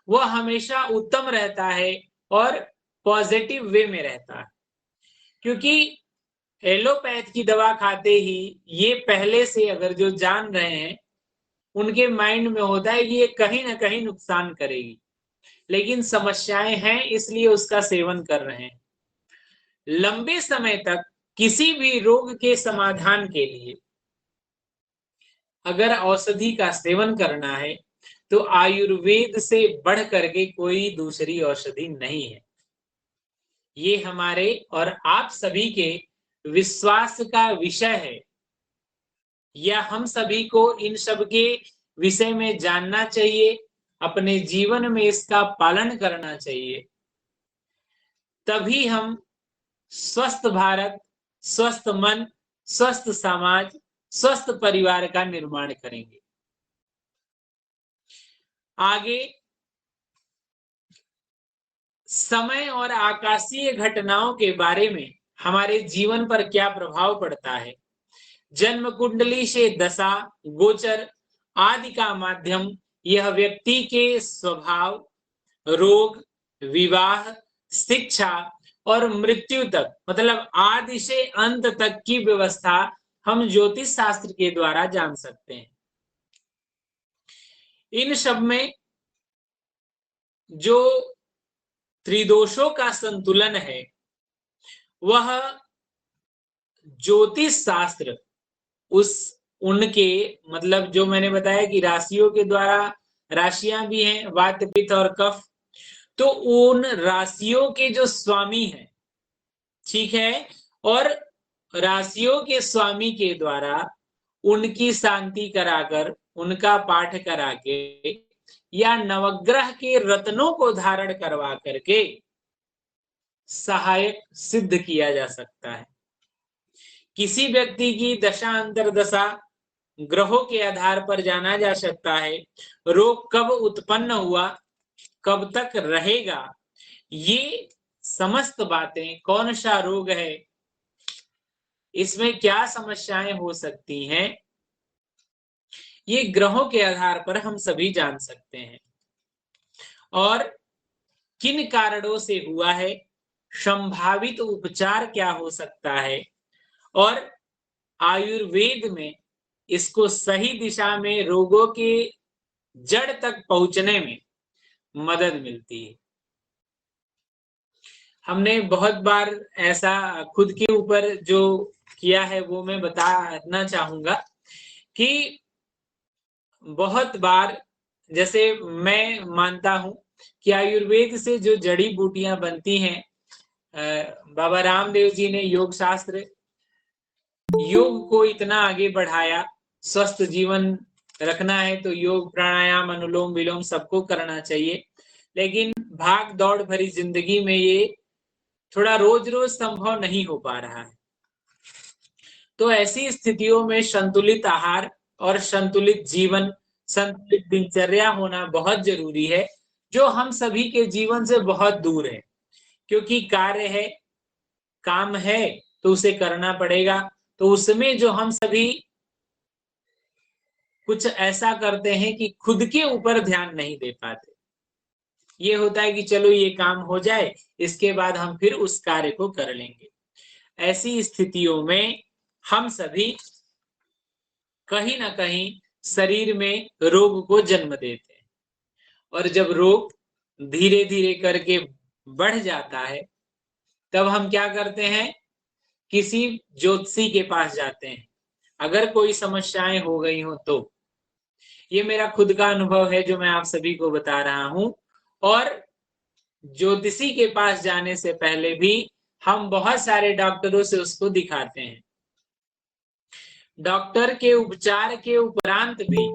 वह हमेशा उत्तम रहता है और पॉजिटिव वे में रहता है, क्योंकि एलोपैथ की दवा खाते ही ये पहले से अगर जो जान रहे हैं उनके माइंड में होता है कि ये कहीं ना कहीं नुकसान करेगी, लेकिन समस्याएं हैं इसलिए उसका सेवन कर रहे हैं। लंबे समय तक किसी भी रोग के समाधान के लिए अगर औषधि का सेवन करना है तो आयुर्वेद से बढ़ करके कोई दूसरी औषधि नहीं है। ये हमारे और आप सभी के विश्वास का विषय है या हम सभी को इन सब के विषय में जानना चाहिए, अपने जीवन में इसका पालन करना चाहिए। तभी हम स्वस्थ भारत, स्वस्थ मन, स्वस्थ समाज, स्वस्थ परिवार का निर्माण करेंगे। आगे समय और आकाशीय घटनाओं के बारे में हमारे जीवन पर क्या प्रभाव पड़ता है। जन्म कुंडली से दशा, गोचर आदि का माध्यम यह व्यक्ति के स्वभाव, रोग, विवाह, शिक्षा और मृत्यु तक, मतलब आदि से अंत तक की व्यवस्था हम ज्योतिष शास्त्र के द्वारा जान सकते हैं। इन सब में जो त्रिदोषों का संतुलन है वह ज्योतिष शास्त्र उनके, मतलब जो मैंने बताया कि राशियों के द्वारा, राशियां भी हैं वात, पित्त और कफ, तो उन राशियों के जो स्वामी हैं, ठीक है, और राशियों के स्वामी के द्वारा उनकी शांति कराकर, उनका पाठ करा के या नवग्रह के रत्नों को धारण करवा करके सहायक सिद्ध किया जा सकता है। किसी व्यक्ति की दशा अंतर्दशा ग्रहों के आधार पर जाना जा सकता है। रोग कब उत्पन्न हुआ, कब तक रहेगा, ये समस्त बातें, कौन सा रोग है, इसमें क्या समस्याएं हो सकती हैं, ये ग्रहों के आधार पर हम सभी जान सकते हैं। और किन कारणों से हुआ है, संभावित उपचार क्या हो सकता है, और आयुर्वेद में इसको सही दिशा में रोगों के जड़ तक पहुंचने में मदद मिलती है। हमने बहुत बार ऐसा खुद के ऊपर जो किया है वो मैं बताना चाहूंगा कि बहुत बार, जैसे मैं मानता हूं कि आयुर्वेद से जो जड़ी बूटियां बनती हैं, बाबा रामदेव जी ने योग शास्त्र, योग को इतना आगे बढ़ाया। स्वस्थ जीवन रखना है तो योग, प्राणायाम, अनुलोम विलोम सबको करना चाहिए, लेकिन भाग दौड़ भरी जिंदगी में ये थोड़ा रोज रोज संभव नहीं हो पा रहा है। तो ऐसी स्थितियों में संतुलित आहार और संतुलित जीवन, संतुलित दिनचर्या होना बहुत जरूरी है, जो हम सभी के जीवन से बहुत दूर है। क्योंकि कार्य है, काम है तो उसे करना पड़ेगा, तो उसमें जो हम सभी कुछ ऐसा करते हैं कि खुद के ऊपर ध्यान नहीं दे पाते। ये होता है कि चलो ये काम हो जाए, इसके बाद हम फिर उस कार्य को कर लेंगे। ऐसी स्थितियों में हम सभी कहीं ना कहीं शरीर में रोग को जन्म देते हैं, और जब रोग धीरे धीरे करके बढ़ जाता है तब हम क्या करते हैं, किसी ज्योतिषी के पास जाते हैं अगर कोई समस्याएं हो गई हो तो। ये मेरा खुद का अनुभव है जो मैं आप सभी को बता रहा हूं। और ज्योतिषी के पास जाने से पहले भी हम बहुत सारे डॉक्टरों से उसको दिखाते हैं। डॉक्टर के उपचार के उपरांत भी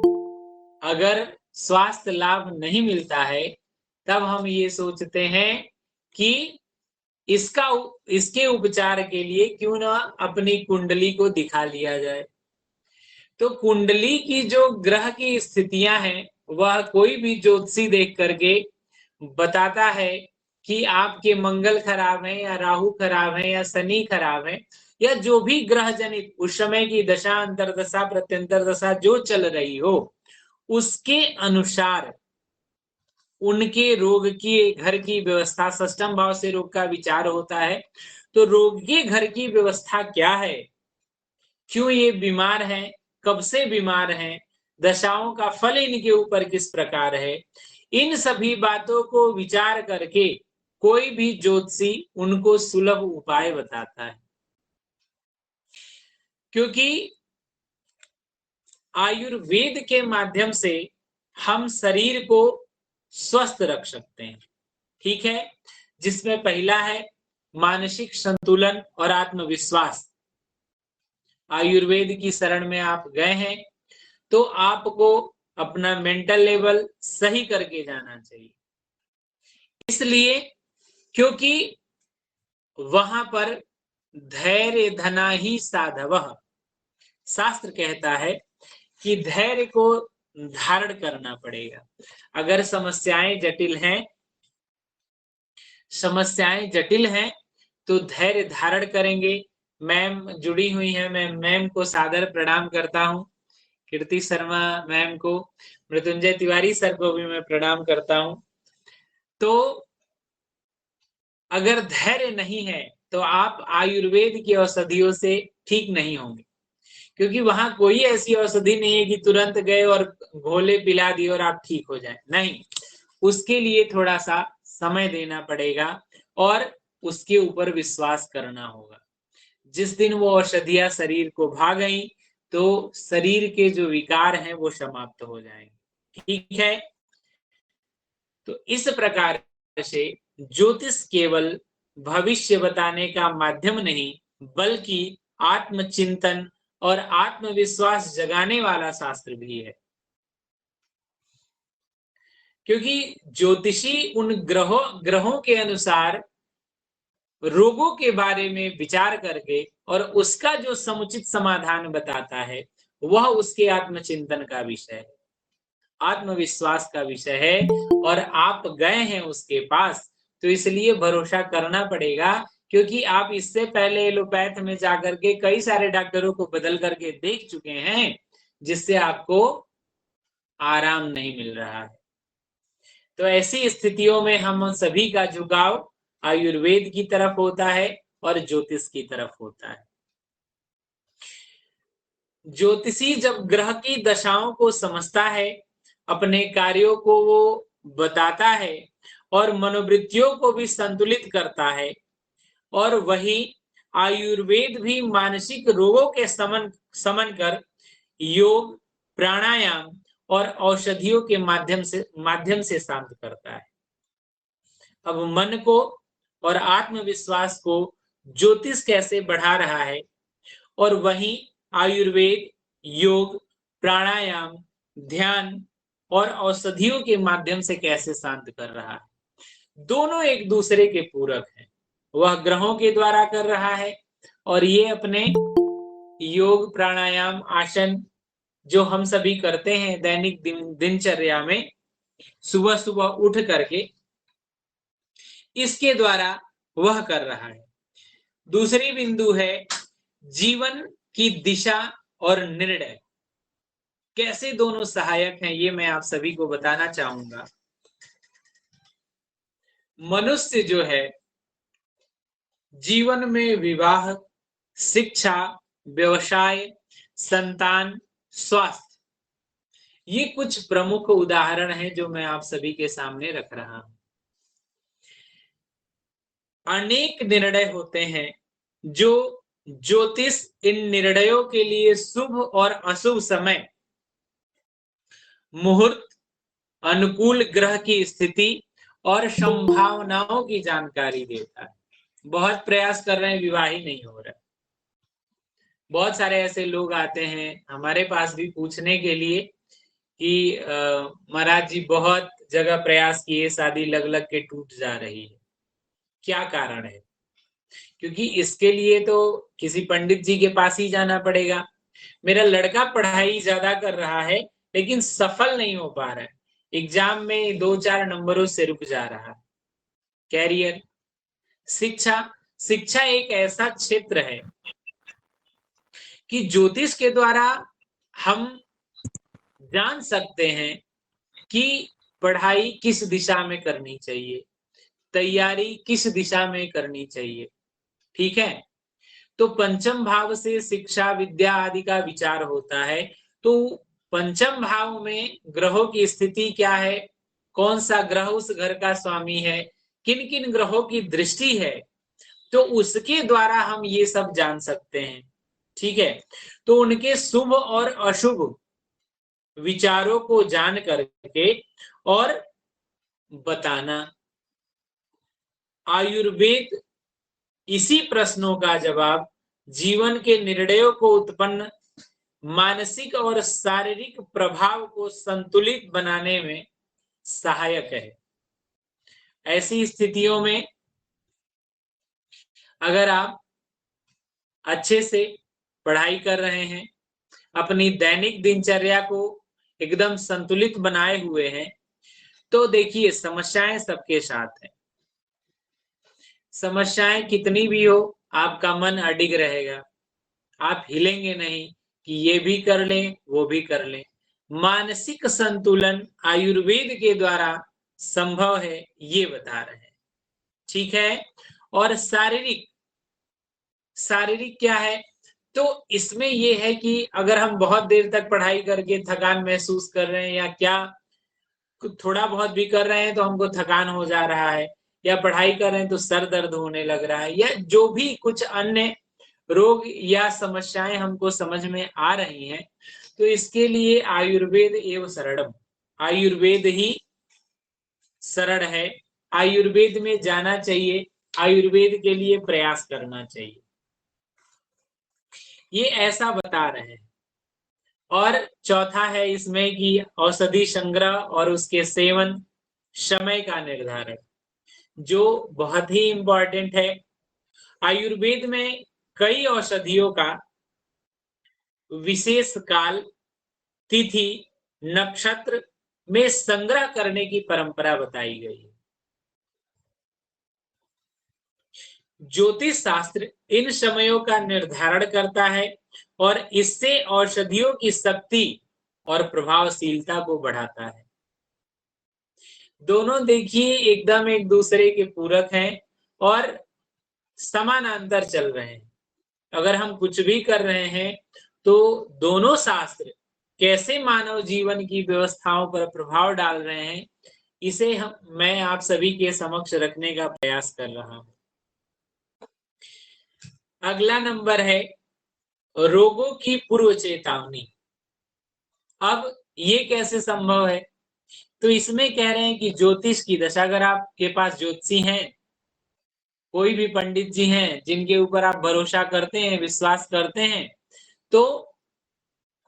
अगर स्वास्थ्य लाभ नहीं मिलता है तब हम ये सोचते हैं कि इसके उपचार के लिए क्यों ना अपनी कुंडली को दिखा लिया जाए। तो कुंडली की जो ग्रह की स्थितियां हैं वह कोई भी ज्योतिषी देख करके बताता है कि आपके मंगल खराब है या राहु खराब है या शनि खराब है, या जो भी ग्रह जनित उस समय की दशा अंतर्दशा प्रत्यंतर दशा जो चल रही हो उसके अनुसार उनके रोग की घर की व्यवस्था, षष्ठम भाव से रोग का विचार होता है। तो रोग के घर की व्यवस्था क्या है, क्यों ये बीमार हैं, कब से बीमार हैं, दशाओं का फल इनके ऊपर किस प्रकार है, इन सभी बातों को विचार करके कोई भी ज्योतिषी उनको सुलभ उपाय बताता है। क्योंकि आयुर्वेद के माध्यम से हम शरीर को स्वस्थ रख सकते हैं, ठीक है, जिसमें पहला है मानसिक संतुलन और आत्मविश्वास। आयुर्वेद की शरण में आप गए हैं तो आपको अपना मेंटल लेवल सही करके जाना चाहिए, इसलिए क्योंकि वहां पर धैर्य धना ही साधवः, शास्त्र कहता है कि धैर्य को धारण करना पड़ेगा। अगर समस्याएं जटिल हैं तो धैर्य धारण करेंगे। मैम जुड़ी हुई हैं, मैं मैम को सादर प्रणाम करता हूं, कीर्ति शर्मा मैम को, मृत्युंजय तिवारी सर को भी मैं प्रणाम करता हूं। तो अगर धैर्य नहीं है तो आप आयुर्वेद की औषधियों से ठीक नहीं होंगे, क्योंकि वहां कोई ऐसी औषधि नहीं है कि तुरंत गए और घोले पिला दिए और आप ठीक हो जाए, नहीं, उसके लिए थोड़ा सा समय देना पड़ेगा और उसके ऊपर विश्वास करना होगा। जिस दिन वो औषधियां शरीर को भा गई तो शरीर के जो विकार हैं वो समाप्त हो जाएंगे, ठीक है। तो इस प्रकार से ज्योतिष केवल भविष्य बताने का माध्यम नहीं बल्कि आत्मचिंतन और आत्मविश्वास जगाने वाला शास्त्र भी है, क्योंकि ज्योतिषी उन ग्रहों के अनुसार रोगों के बारे में विचार करके और उसका जो समुचित समाधान बताता है वह उसके आत्मचिंतन का विषय है, आत्मविश्वास का विषय है, और आप गए हैं उसके पास तो इसलिए भरोसा करना पड़ेगा, क्योंकि आप इससे पहले एलोपैथ में जाकर के कई सारे डॉक्टरों को बदल करके देख चुके हैं जिससे आपको आराम नहीं मिल रहा है। तो ऐसी स्थितियों में हम सभी का झुकाव आयुर्वेद की तरफ होता है और ज्योतिष की तरफ होता है। ज्योतिषी जब ग्रह की दशाओं को समझता है, अपने कार्यों को वो बताता है और मनोवृत्तियों को भी संतुलित करता है, और वही आयुर्वेद भी मानसिक रोगों के समन कर योग, प्राणायाम और औषधियों के माध्यम से शांत करता है। अब मन को और आत्मविश्वास को ज्योतिष कैसे बढ़ा रहा है और वहीं आयुर्वेद योग, प्राणायाम, ध्यान और औषधियों के माध्यम से कैसे शांत कर रहा है, दोनों एक दूसरे के पूरक हैं। वह ग्रहों के द्वारा कर रहा है और ये अपने योग, प्राणायाम, आसन जो हम सभी करते हैं दैनिक दिनचर्या में सुबह सुबह उठ करके, इसके द्वारा वह कर रहा है। दूसरी बिंदु है जीवन की दिशा और निर्णय कैसे दोनों सहायक हैं, ये मैं आप सभी को बताना चाहूंगा। मनुष्य जो है जीवन में विवाह, शिक्षा, व्यवसाय, संतान, स्वास्थ्य, ये कुछ प्रमुख उदाहरण हैं जो मैं आप सभी के सामने रख रहा हूं। अनेक निर्णय होते हैं जो ज्योतिष इन निर्णयों के लिए शुभ और अशुभ समय, मुहूर्त, अनुकूल ग्रह की स्थिति और संभावनाओं की जानकारी देता है। बहुत प्रयास कर रहे हैं, विवाह ही नहीं हो रहा। बहुत सारे ऐसे लोग आते हैं हमारे पास भी पूछने के लिए कि महाराज जी बहुत जगह प्रयास किए, शादी लग लग के टूट जा रही है, क्या कारण है? क्योंकि इसके लिए तो किसी पंडित जी के पास ही जाना पड़ेगा। मेरा लड़का पढ़ाई ज्यादा कर रहा है लेकिन सफल नहीं हो पा रहा है, एग्जाम में 2-4 नंबरों से रुक जा रहा है। कैरियर, शिक्षा एक ऐसा क्षेत्र है कि ज्योतिष के द्वारा हम जान सकते हैं कि पढ़ाई किस दिशा में करनी चाहिए, तैयारी किस दिशा में करनी चाहिए, ठीक है। तो पंचम भाव से शिक्षा, विद्या आदि का विचार होता है। तो पंचम भाव में ग्रहों की स्थिति क्या है, कौन सा ग्रह उस घर का स्वामी है, किन किन ग्रहों की दृष्टि है, तो उसके द्वारा हम ये सब जान सकते हैं, ठीक है। तो उनके शुभ और अशुभ विचारों को जान करके और बताना। आयुर्वेद इसी प्रश्नों का जवाब जीवन के निर्णयों को उत्पन्न मानसिक और शारीरिक प्रभाव को संतुलित बनाने में सहायक है। ऐसी स्थितियों में अगर आप अच्छे से पढ़ाई कर रहे हैं, अपनी दैनिक दिनचर्या को एकदम संतुलित बनाए हुए हैं, तो देखिए समस्याएं सबके साथ है। समस्याएं कितनी भी हो, आपका मन अडिग रहेगा, आप हिलेंगे नहीं कि ये भी कर लें वो भी कर लें। मानसिक संतुलन आयुर्वेद के द्वारा संभव है, ये बता रहे हैं। ठीक है। और शारीरिक क्या है, तो इसमें ये है कि अगर हम बहुत देर तक पढ़ाई करके थकान महसूस कर रहे हैं, या क्या थोड़ा बहुत भी कर रहे हैं तो हमको थकान हो जा रहा है, या पढ़ाई कर रहे हैं तो सर दर्द होने लग रहा है, या जो भी कुछ अन्य रोग या समस्याएं हमको समझ में आ रही हैं, तो इसके लिए आयुर्वेद एवं शरणम, आयुर्वेद ही शरण है। आयुर्वेद में जाना चाहिए, आयुर्वेद के लिए प्रयास करना चाहिए, ये ऐसा बता रहे हैं। और चौथा है इसमें कि औषधि संग्रह और उसके सेवन समय का निर्धारण, जो बहुत ही इंपॉर्टेंट है। आयुर्वेद में कई औषधियों का विशेष काल, तिथि, नक्षत्र में संग्रह करने की परंपरा बताई गई है। ज्योतिष शास्त्र इन समयों का निर्धारण करता है और इससे औषधियों की शक्ति और प्रभावशीलता को बढ़ाता है। दोनों देखिए एकदम एक दूसरे के पूरक हैं और समानांतर चल रहे हैं। अगर हम कुछ भी कर रहे हैं तो दोनों शास्त्र कैसे मानव जीवन की व्यवस्थाओं पर प्रभाव डाल रहे हैं, इसे मैं आप सभी के समक्ष रखने का प्रयास कर रहा हूं। अगला नंबर है रोगों की पूर्व चेतावनी। अब ये कैसे संभव है, तो इसमें कह रहे हैं कि ज्योतिष की दशा, अगर आपके पास ज्योतिषी हैं, कोई भी पंडित जी हैं जिनके ऊपर आप भरोसा करते हैं, विश्वास करते हैं, तो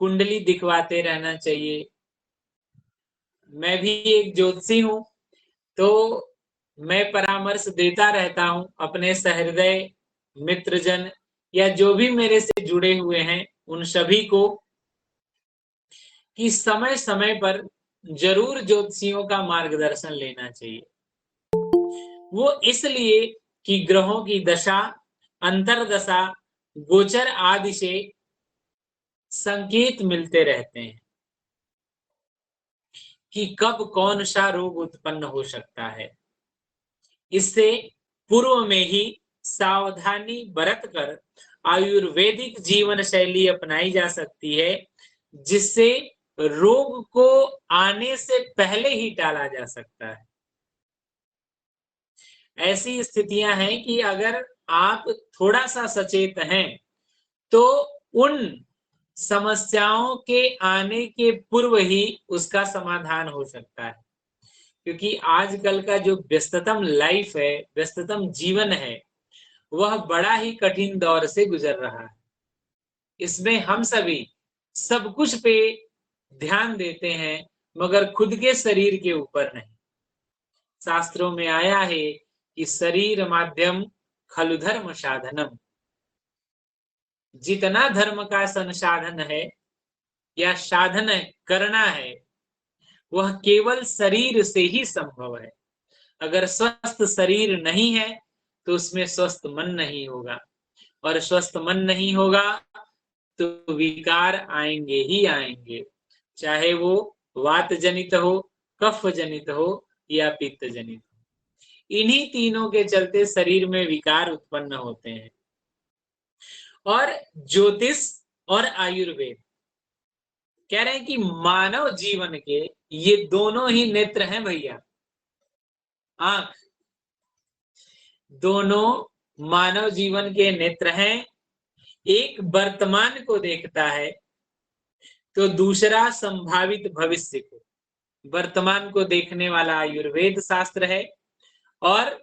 कुंडली दिखवाते रहना चाहिए। मैं भी एक ज्योतिषी हूं, तो मैं परामर्श देता रहता हूं अपने सहृदय मित्रजन या जो भी मेरे से जुड़े हुए हैं उन सभी को, कि समय समय पर जरूर ज्योतिषियों का मार्गदर्शन लेना चाहिए। वो इसलिए कि ग्रहों की दशा, अंतरदशा, गोचर आदि से संकेत मिलते रहते हैं कि कब कौन सा रोग उत्पन्न हो सकता है। इससे पूर्व में ही सावधानी बरतकर आयुर्वेदिक जीवन शैली अपनाई जा सकती है, जिससे रोग को आने से पहले ही टाला जा सकता है। ऐसी स्थितियां हैं कि अगर आप थोड़ा सा सचेत हैं तो उन समस्याओं के आने के पूर्व ही उसका समाधान हो सकता है। क्योंकि आजकल का जो व्यस्ततम लाइफ है, व्यस्ततम जीवन है, वह बड़ा ही कठिन दौर से गुजर रहा है। इसमें हम सभी सब कुछ पे ध्यान देते हैं मगर खुद के शरीर के ऊपर नहीं। शास्त्रों में आया है कि शरीर माध्यम खलु धर्म साधनम, जितना धर्म का संसाधन है या साधन करना है वह केवल शरीर से ही संभव है। अगर स्वस्थ शरीर नहीं है तो उसमें स्वस्थ मन नहीं होगा, और स्वस्थ मन नहीं होगा तो विकार आएंगे ही आएंगे, चाहे वो वात जनित हो, कफ जनित हो या पित्त जनित हो। इन्हीं तीनों के चलते शरीर में विकार उत्पन्न होते हैं। और ज्योतिष और आयुर्वेद कह रहे हैं कि मानव जीवन के ये दोनों ही नेत्र हैं भैया, आंख, दोनों मानव जीवन के नेत्र हैं। एक वर्तमान को देखता है तो दूसरा संभावित भविष्य को। वर्तमान को देखने वाला आयुर्वेद शास्त्र है और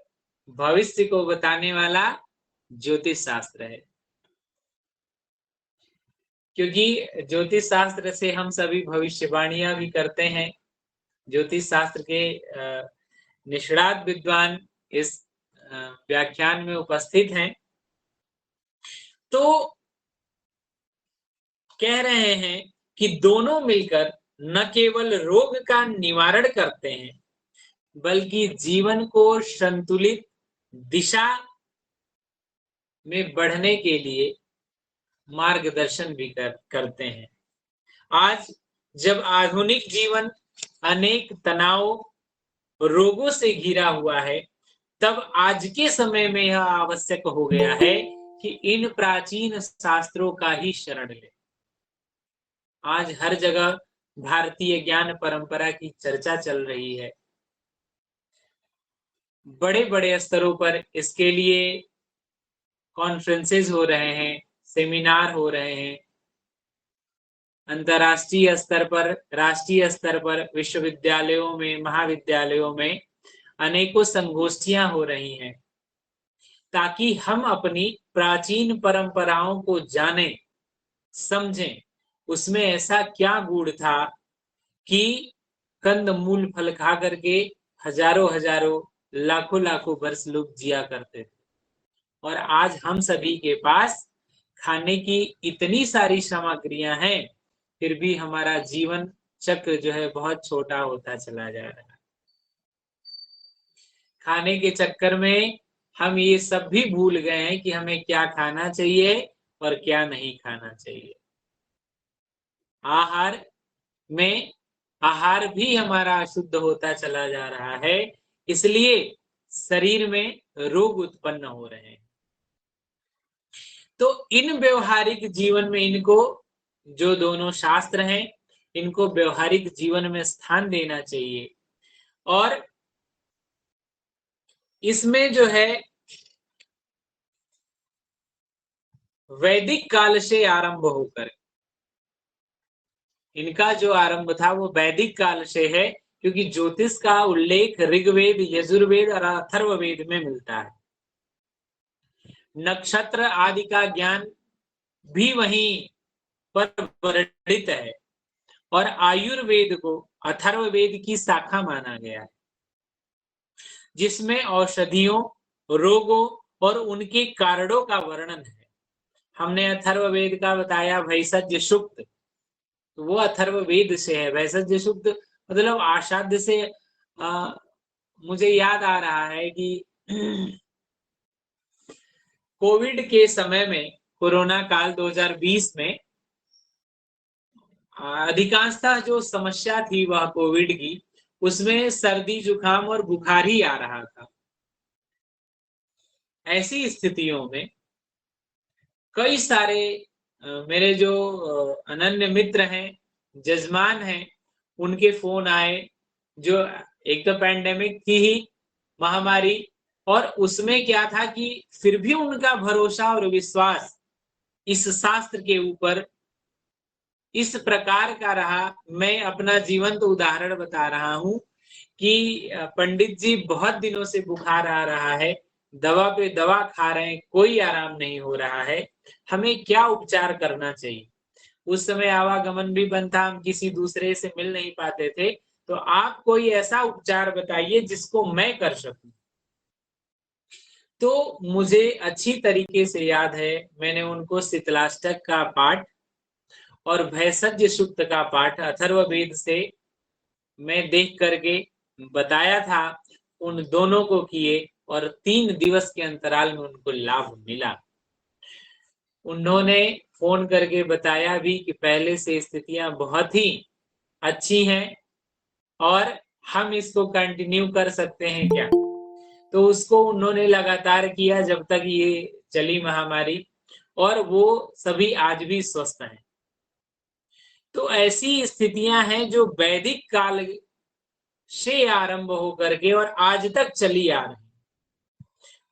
भविष्य को बताने वाला ज्योतिष शास्त्र है। क्योंकि ज्योतिष शास्त्र से हम सभी भविष्यवाणियां भी करते हैं। ज्योतिष शास्त्र के निष्णात विद्वान इस व्याख्यान में उपस्थित हैं। तो कह रहे हैं कि दोनों मिलकर न केवल रोग का निवारण करते हैं, बल्कि जीवन को संतुलित दिशा में बढ़ने के लिए मार्गदर्शन भी करते हैं। आज जब आधुनिक जीवन अनेक तनाव, रोगों से घिरा हुआ है, तब आज के समय में यह आवश्यक हो गया है कि इन प्राचीन शास्त्रों का ही शरण ले। आज हर जगह भारतीय ज्ञान परंपरा की चर्चा चल रही है। बड़े बड़े स्तरों पर इसके लिए कॉन्फ्रेंसेस हो रहे हैं, सेमिनार हो रहे हैं। अंतर्राष्ट्रीय स्तर पर, राष्ट्रीय स्तर पर, विश्वविद्यालयों में, महाविद्यालयों में अनेकों संगोष्ठियां हो रही हैं, ताकि हम अपनी प्राचीन परंपराओं को जानें, समझें। उसमें ऐसा क्या गुण था कि कंद मूल फल खा करके हजारों हजारों, लाखों लाखों वर्ष लोग जिया करते थे। और आज हम सभी के पास खाने की इतनी सारी सामग्रियां हैं, फिर भी हमारा जीवन चक्र जो है बहुत छोटा होता चला जा रहा है। खाने के चक्कर में हम ये सब भी भूल गए हैं कि हमें क्या खाना चाहिए और क्या नहीं खाना चाहिए। आहार भी हमारा अशुद्ध होता चला जा रहा है, इसलिए शरीर में रोग उत्पन्न हो रहे हैं। तो इन व्यवहारिक जीवन में इनको, जो दोनों शास्त्र हैं, इनको व्यवहारिक जीवन में स्थान देना चाहिए। और इसमें जो है वैदिक काल से आरंभ होकर, इनका जो आरंभ था वो वैदिक काल से है, क्योंकि ज्योतिष का उल्लेख ऋग्वेद, यजुर्वेद और अथर्ववेद में मिलता है। नक्षत्र आदि का ज्ञान भी वहीं पर वर्णित है, और आयुर्वेद को अथर्ववेद की शाखा माना गया है, जिसमें औषधियों, रोगों और उनके कारणों का वर्णन है। हमने अथर्ववेद का बताया भैषज सूक्त, तो वो अथर्ववेद से है। भैषज सूक्त मतलब आषाढ़ से। मुझे याद आ रहा है कि कोविड के समय में, कोरोना काल 2020 में, अधिकांशतः जो समस्या थी वह कोविड की, उसमें सर्दी, जुकाम और बुखार ही आ रहा था। ऐसी स्थितियों में कई सारे मेरे जो अनन्य मित्र हैं, जजमान हैं, उनके फोन आए। जो एक तो पैंडेमिक थी ही, महामारी, और उसमें क्या था कि फिर भी उनका भरोसा और विश्वास इस शास्त्र के ऊपर इस प्रकार का रहा। मैं अपना जीवंत उदाहरण बता रहा हूं कि पंडित जी बहुत दिनों से बुखार आ रहा है, दवा पे दवा खा रहे हैं, कोई आराम नहीं हो रहा है, हमें क्या उपचार करना चाहिए। उस समय आवागमन भी बंद था, हम किसी दूसरे से मिल नहीं पाते थे। तो आप कोई ऐसा उपचार बताइए जिसको मैं कर सकूं। तो मुझे अच्छी तरीके से याद है, मैंने उनको शीतलाष्टक का पाठ और भैषज सूक्त का पाठ अथर्ववेद से मैं देख करके बताया था। उन दोनों को किए और 3 दिवस के अंतराल में उनको लाभ मिला। उन्होंने फोन करके बताया भी कि पहले से स्थितियां बहुत ही अच्छी हैं और हम इसको कंटिन्यू कर सकते हैं क्या। तो उसको उन्होंने लगातार किया जब तक ये चली महामारी, और वो सभी आज भी स्वस्थ हैं। तो ऐसी स्थितियां हैं जो वैदिक काल से आरंभ होकर के और आज तक चली आ रही,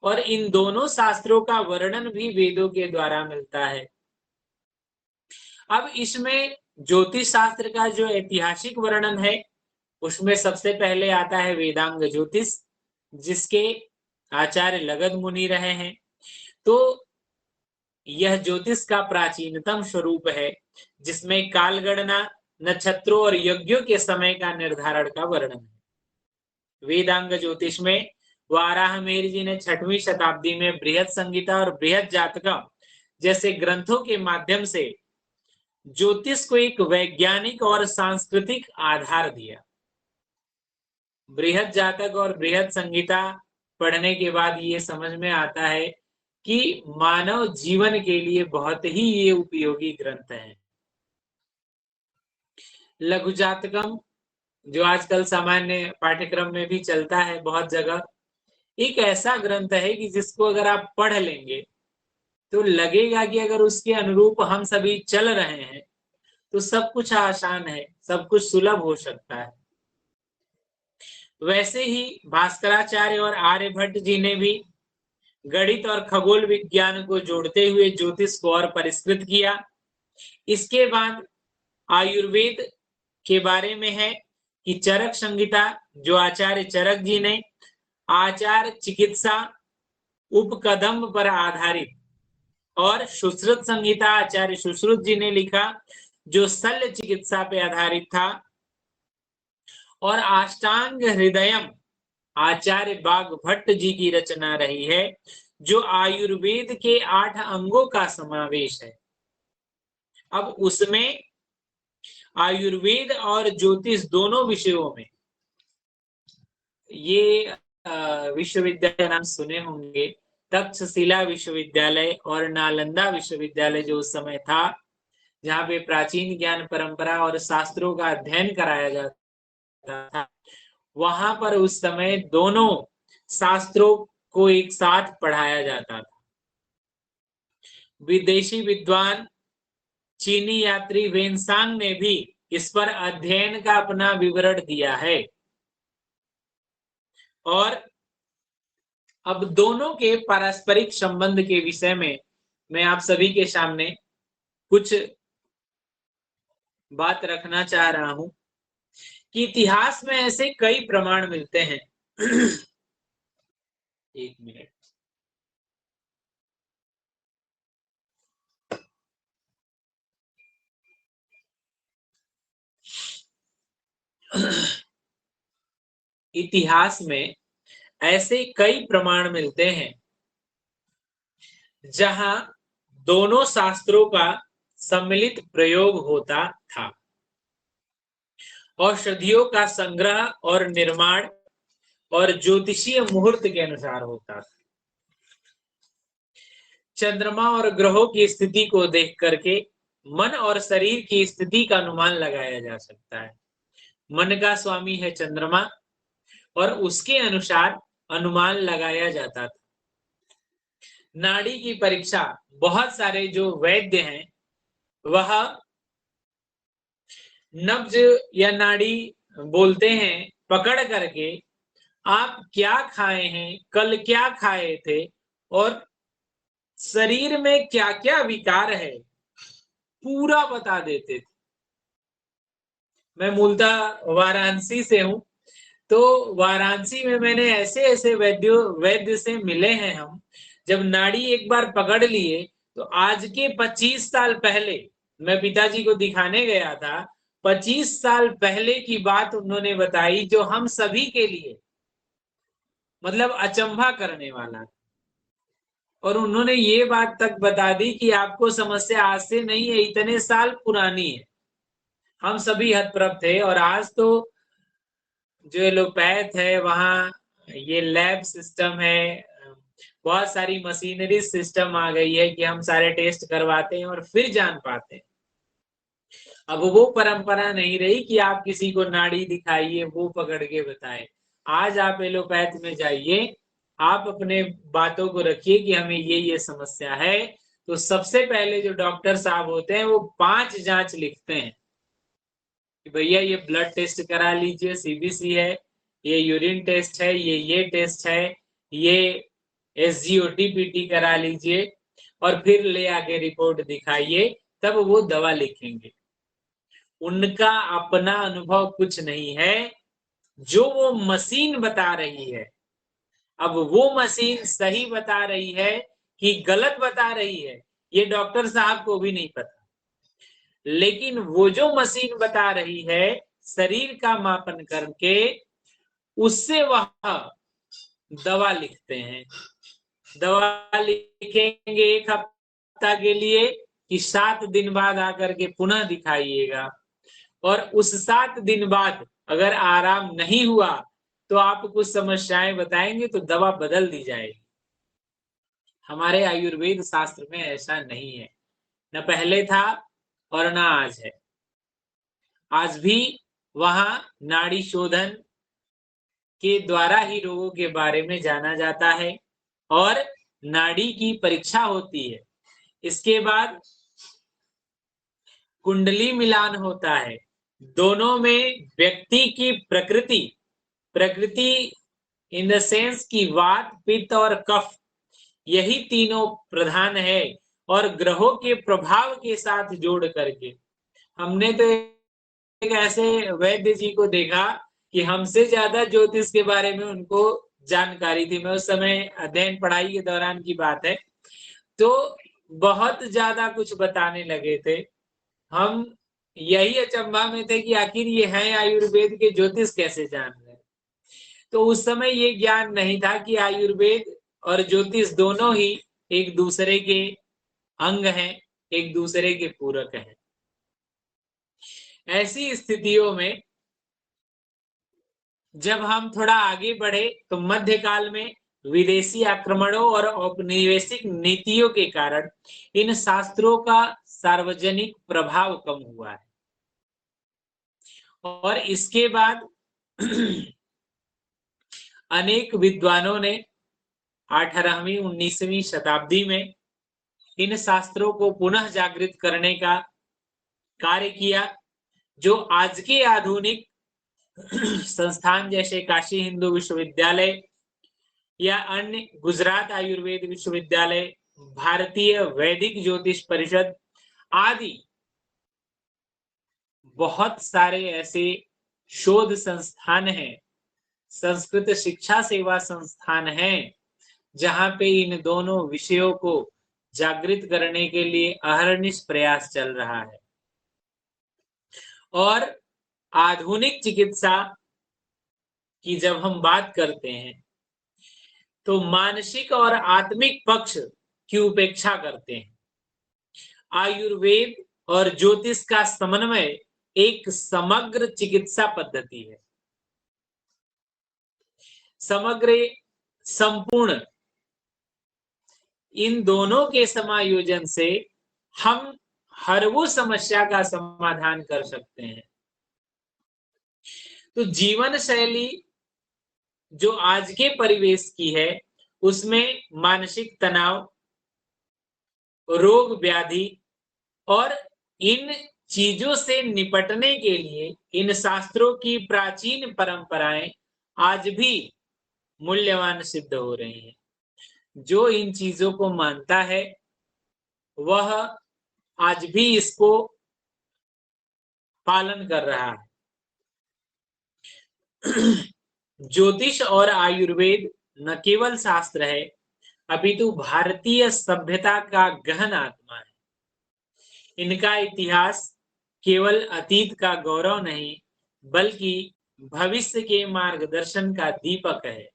और इन दोनों शास्त्रों का वर्णन भी वेदों के द्वारा मिलता है। अब इसमें ज्योतिष शास्त्र का जो ऐतिहासिक वर्णन है, उसमें सबसे पहले आता है वेदांग ज्योतिष, जिसके आचार्य लगध मुनि रहे हैं। तो यह ज्योतिष का प्राचीनतम स्वरूप है, जिसमें कालगणना, नक्षत्रों और यज्ञों के समय का निर्धारण का वर्णन है। वेदांग ज्योतिष में वाराहमेर जी ने 6वीं शताब्दी में बृहद संहिता और बृहद जातकम जैसे ग्रंथों के माध्यम से ज्योतिष को एक वैज्ञानिक और सांस्कृतिक आधार दिया। बृहद जातक और बृहद संहिता पढ़ने के बाद ये समझ में आता है कि मानव जीवन के लिए बहुत ही ये उपयोगी ग्रंथ है। लघु जातकम जो आजकल सामान्य पाठ्यक्रम में भी चलता है बहुत जगह, एक ऐसा ग्रंथ है कि जिसको अगर आप पढ़ लेंगे तो लगेगा कि अगर उसके अनुरूप हम सभी चल रहे हैं तो सब कुछ आसान है, सब कुछ सुलभ हो सकता है। वैसे ही भास्कराचार्य और आर्यभट्ट जी ने भी गणित और खगोल विज्ञान को जोड़ते हुए ज्योतिष को और परिष्कृत किया। इसके बाद आयुर्वेद के बारे में है कि चरक संहिता जो आचार्य चरक जी ने आचार चिकित्सा उपकदम्ब पर आधारित, और सुश्रुत संहिता आचार्य सुश्रुत जी ने लिखा जो शल्य चिकित्सा पे आधारित था, और अष्टांग हृदयम आचार्य बागभट्ट जी की रचना रही है जो आयुर्वेद के 8 अंगों का समावेश है। अब उसमें आयुर्वेद और ज्योतिष दोनों विषयों में, ये विश्वविद्यालय नाम सुने होंगे, तक्षशिला विश्वविद्यालय और नालंदा विश्वविद्यालय जो उस समय था, जहाँ पे प्राचीन ज्ञान परंपरा और शास्त्रों का अध्ययन कराया जाता था, वहां पर उस समय दोनों शास्त्रों को एक साथ पढ़ाया जाता था। विदेशी विद्वान चीनी यात्री वेनसांग ने भी इस पर अध्ययन का अपना विवरण दिया है। और अब दोनों के पारस्परिक संबंध के विषय में मैं आप सभी के सामने कुछ बात रखना चाह रहा हूं कि इतिहास में ऐसे कई प्रमाण मिलते हैं। एक मिनट। इतिहास में ऐसे कई प्रमाण मिलते हैं जहां दोनों शास्त्रों का सम्मिलित प्रयोग होता था। औषधियों का संग्रह और निर्माण और ज्योतिषीय मुहूर्त के अनुसार होता था। चंद्रमा और ग्रहों की स्थिति को देख करके मन और शरीर की स्थिति का अनुमान लगाया जा सकता है। मन का स्वामी है चंद्रमा और उसके अनुसार अनुमान लगाया जाता था। नाड़ी की परीक्षा बहुत सारे जो वैद्य हैं वह नब्ज या नाड़ी बोलते हैं पकड़ करके आप क्या खाए हैं, कल क्या खाए थे और शरीर में क्या क्या विकार है पूरा बता देते थे। मैं मूलतः वाराणसी से हूं, तो वाराणसी में मैंने ऐसे ऐसे वैद्य से मिले हैं हम, जब नाड़ी एक बार पकड़ लिए तो आज के 25 साल पहले मैं पिताजी को दिखाने गया था, 25 साल पहले की बात उन्होंने बताई जो हम सभी के लिए मतलब अचंभा करने वाला। और उन्होंने ये बात तक बता दी कि आपको समस्या आज से नहीं है, इतने साल पुरानी है। हम सभी हतप्रभ थे। और आज तो जो एलोपैथ है वहाँ ये लैब सिस्टम है, बहुत सारी मशीनरी सिस्टम आ गई है कि हम सारे टेस्ट करवाते हैं और फिर जान पाते हैं। अब वो परंपरा नहीं रही कि आप किसी को नाड़ी दिखाइए वो पकड़ के बताए। आज आप एलोपैथ में जाइए, आप अपने बातों को रखिए कि हमें ये समस्या है, तो सबसे पहले जो डॉक्टर साहब होते हैं वो 5 जांच लिखते हैं कि भैया ये ब्लड टेस्ट करा लीजिए, सीबीसी है, ये यूरिन टेस्ट है, ये टेस्ट है, ये SGOT-PT करा लीजिए और फिर ले आके रिपोर्ट दिखाइए, तब वो दवा लिखेंगे। उनका अपना अनुभव कुछ नहीं है, जो वो मशीन बता रही है। अब वो मशीन सही बता रही है कि गलत बता रही है, ये डॉक्टर साहब को भी नहीं पता, लेकिन वो जो मशीन बता रही है शरीर का मापन करके, उससे वह दवा लिखते हैं। दवा लिखेंगे एक हफ्ता के लिए कि 7 दिन बाद आकर के पुनः दिखाइएगा, और उस 7 दिन बाद अगर आराम नहीं हुआ तो आप कुछ समस्याएं बताएंगे तो दवा बदल दी जाएगी। हमारे आयुर्वेद शास्त्र में ऐसा नहीं है, न पहले था और न आज है। आज भी वहां नाड़ी शोधन के द्वारा ही रोगों के बारे में जाना जाता है और नाड़ी की परीक्षा होती है। इसके बाद कुंडली मिलान होता है। दोनों में व्यक्ति की प्रकृति इन द सेंस की वात, पित्त और कफ, यही तीनों प्रधान है, और ग्रहों के प्रभाव के साथ जोड़ करके हमने तो एक ऐसे वैद्य जी को देखा कि हमसे ज्यादा ज्योतिष के बारे में उनको जानकारी थी। मैं उस समय अध्ययन पढ़ाई के दौरान की बात है, तो बहुत ज्यादा कुछ बताने लगे थे। हम यही अचंभा में थे कि आखिर ये है आयुर्वेद के ज्योतिष कैसे जान रहे। तो उस समय ये ज्ञान नहीं था कि आयुर्वेद और ज्योतिष दोनों ही एक दूसरे के अंग हैं, एक दूसरे के पूरक हैं। ऐसी स्थितियों में जब हम थोड़ा आगे बढ़े तो मध्यकाल में विदेशी आक्रमणों और औपनिवेशिक नीतियों के कारण इन शास्त्रों का सार्वजनिक प्रभाव कम हुआ है, और इसके बाद अनेक विद्वानों ने 18वीं 19वीं शताब्दी में इन शास्त्रों को पुनः जागृत करने का कार्य किया, जो आज के आधुनिक संस्थान जैसे काशी हिंदू विश्वविद्यालय या अन्य गुजरात आयुर्वेद विश्वविद्यालय, भारतीय वैदिक ज्योतिष परिषद आदि बहुत सारे ऐसे शोध संस्थान हैं, संस्कृत शिक्षा सेवा संस्थान हैं, जहां पे इन दोनों विषयों को जागृत करने के लिए अहर्निश प्रयास चल रहा है। और आधुनिक चिकित्सा की जब हम बात करते हैं तो मानसिक और आत्मिक पक्ष की उपेक्षा करते हैं। आयुर्वेद और ज्योतिष का समन्वय एक समग्र चिकित्सा पद्धति है, समग्र, संपूर्ण। इन दोनों के समायोजन से हम हर वो समस्या का समाधान कर सकते हैं। तो जीवन शैली जो आज के परिवेश की है, उसमें मानसिक तनाव, रोग व्याधि और इन चीजों से निपटने के लिए इन शास्त्रों की प्राचीन परंपराएं आज भी मूल्यवान सिद्ध हो रही हैं। जो इन चीजों को मानता है वह आज भी इसको पालन कर रहा है। ज्योतिष और आयुर्वेद न केवल शास्त्र है, अपितु भारतीय सभ्यता का गहन आत्मा है। इनका इतिहास केवल अतीत का गौरव नहीं, बल्कि भविष्य के मार्गदर्शन का दीपक है।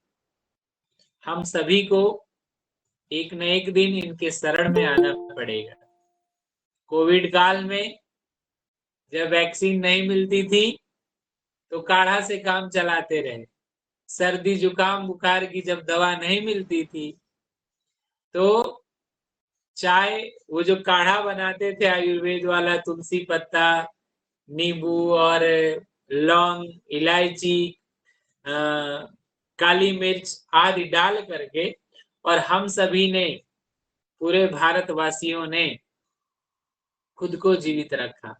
हम सभी को एक न एक दिन इनके शरण में आना पड़ेगा। कोविड काल में जब वैक्सीन नहीं मिलती थी तो काढ़ा से काम चलाते रहे। सर्दी जुकाम बुखार की जब दवा नहीं मिलती थी तो चाय, वो जो काढ़ा बनाते थे आयुर्वेद वाला, तुलसी पत्ता, नींबू और लौंग, इलायची, काली मिर्च आदि डाल करके, और हम सभी ने, पूरे भारतवासियों ने खुद को जीवित रखा।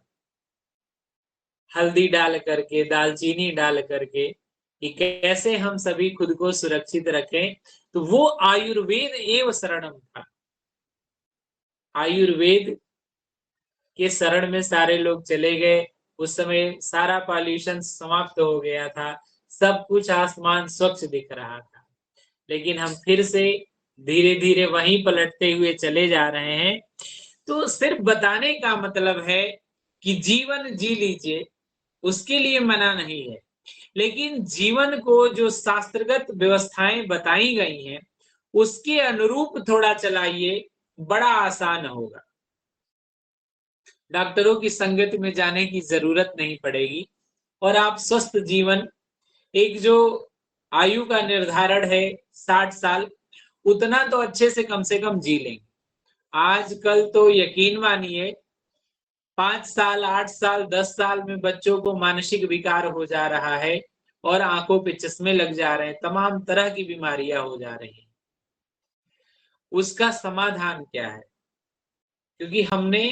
हल्दी डाल करके, दालचीनी डाल करके, कि कैसे हम सभी खुद को सुरक्षित रखें। तो वो आयुर्वेद एवं शरणम था। आयुर्वेद के शरण में सारे लोग चले गए। उस समय सारा पॉल्यूशन समाप्त हो गया था, सब कुछ आसमान स्वच्छ दिख रहा था। लेकिन हम फिर से धीरे धीरे वहीं पलटते हुए चले जा रहे हैं। तो सिर्फ बताने का मतलब है कि जीवन जी लीजिए, उसके लिए मना नहीं है, लेकिन जीवन को जो शास्त्रगत व्यवस्थाएं बताई गई हैं उसके अनुरूप थोड़ा चलाइए, बड़ा आसान होगा। डॉक्टरों की संगत में जाने की जरूरत नहीं पड़ेगी और आप स्वस्थ जीवन, एक जो आयु का निर्धारण है 60 साल, उतना तो अच्छे से कम जी लेंगे। आजकल तो यकीन मानिए 5 साल, 8 साल, 10 साल में बच्चों को मानसिक विकार हो जा रहा है और आंखों पे चश्मे लग जा रहे हैं, तमाम तरह की बीमारियां हो जा रही हैं। उसका समाधान क्या है? क्योंकि हमने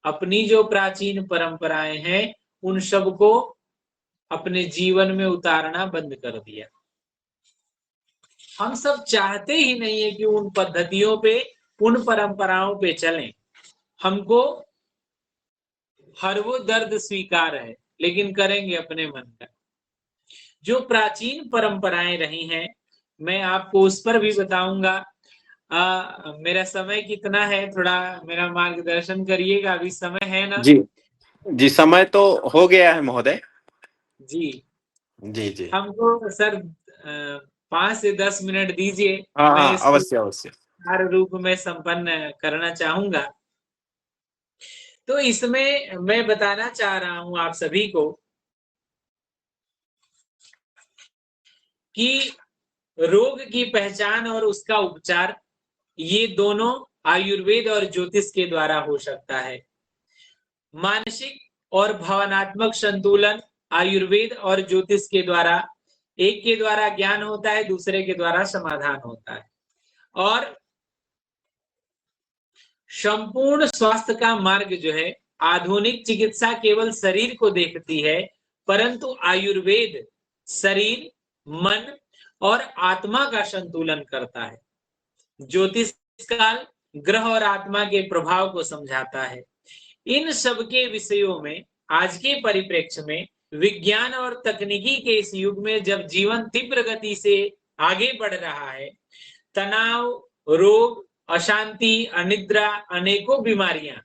अपनी जो प्राचीन परंपराएं हैं उन सबको अपने जीवन में उतारना बंद कर दिया। हम सब चाहते ही नहीं है कि उन पद्धतियों पे, उन परंपराओं पे चलें। हमको हर वो दर्द स्वीकार है, लेकिन करेंगे अपने मन का। जो प्राचीन परंपराएं रही हैं, मैं आपको उस पर भी बताऊंगा। मेरा समय कितना है, थोड़ा मेरा मार्गदर्शन करिएगा। अभी समय है ना? जी जी, समय तो हो गया है महोदय। जी जी जी, हमको सर 5 से 10 मिनट दीजिए, हाँ मैं हाँ, इसको अवश्य अवश्य। हर रूप में संपन्न करना चाहूंगा। तो इसमें मैं बताना चाह रहा हूं आप सभी को कि रोग की पहचान और उसका उपचार, ये दोनों आयुर्वेद और ज्योतिष के द्वारा हो सकता है। मानसिक और भावनात्मक संतुलन आयुर्वेद और ज्योतिष के द्वारा, एक के द्वारा ज्ञान होता है, दूसरे के द्वारा समाधान होता है। और संपूर्ण स्वास्थ्य का मार्ग जो है, आधुनिक चिकित्सा केवल शरीर को देखती है, परंतु आयुर्वेद शरीर, मन और आत्मा का संतुलन करता है। ज्योतिष काल ग्रह और आत्मा के प्रभाव को समझाता है। इन सब के विषयों में आज के परिप्रेक्ष्य में, विज्ञान और तकनीकी के इस युग में जब जीवन तीव्र गति से आगे बढ़ रहा है, तनाव, रोग, अशांति, अनिद्रा, अनेकों बीमारियां,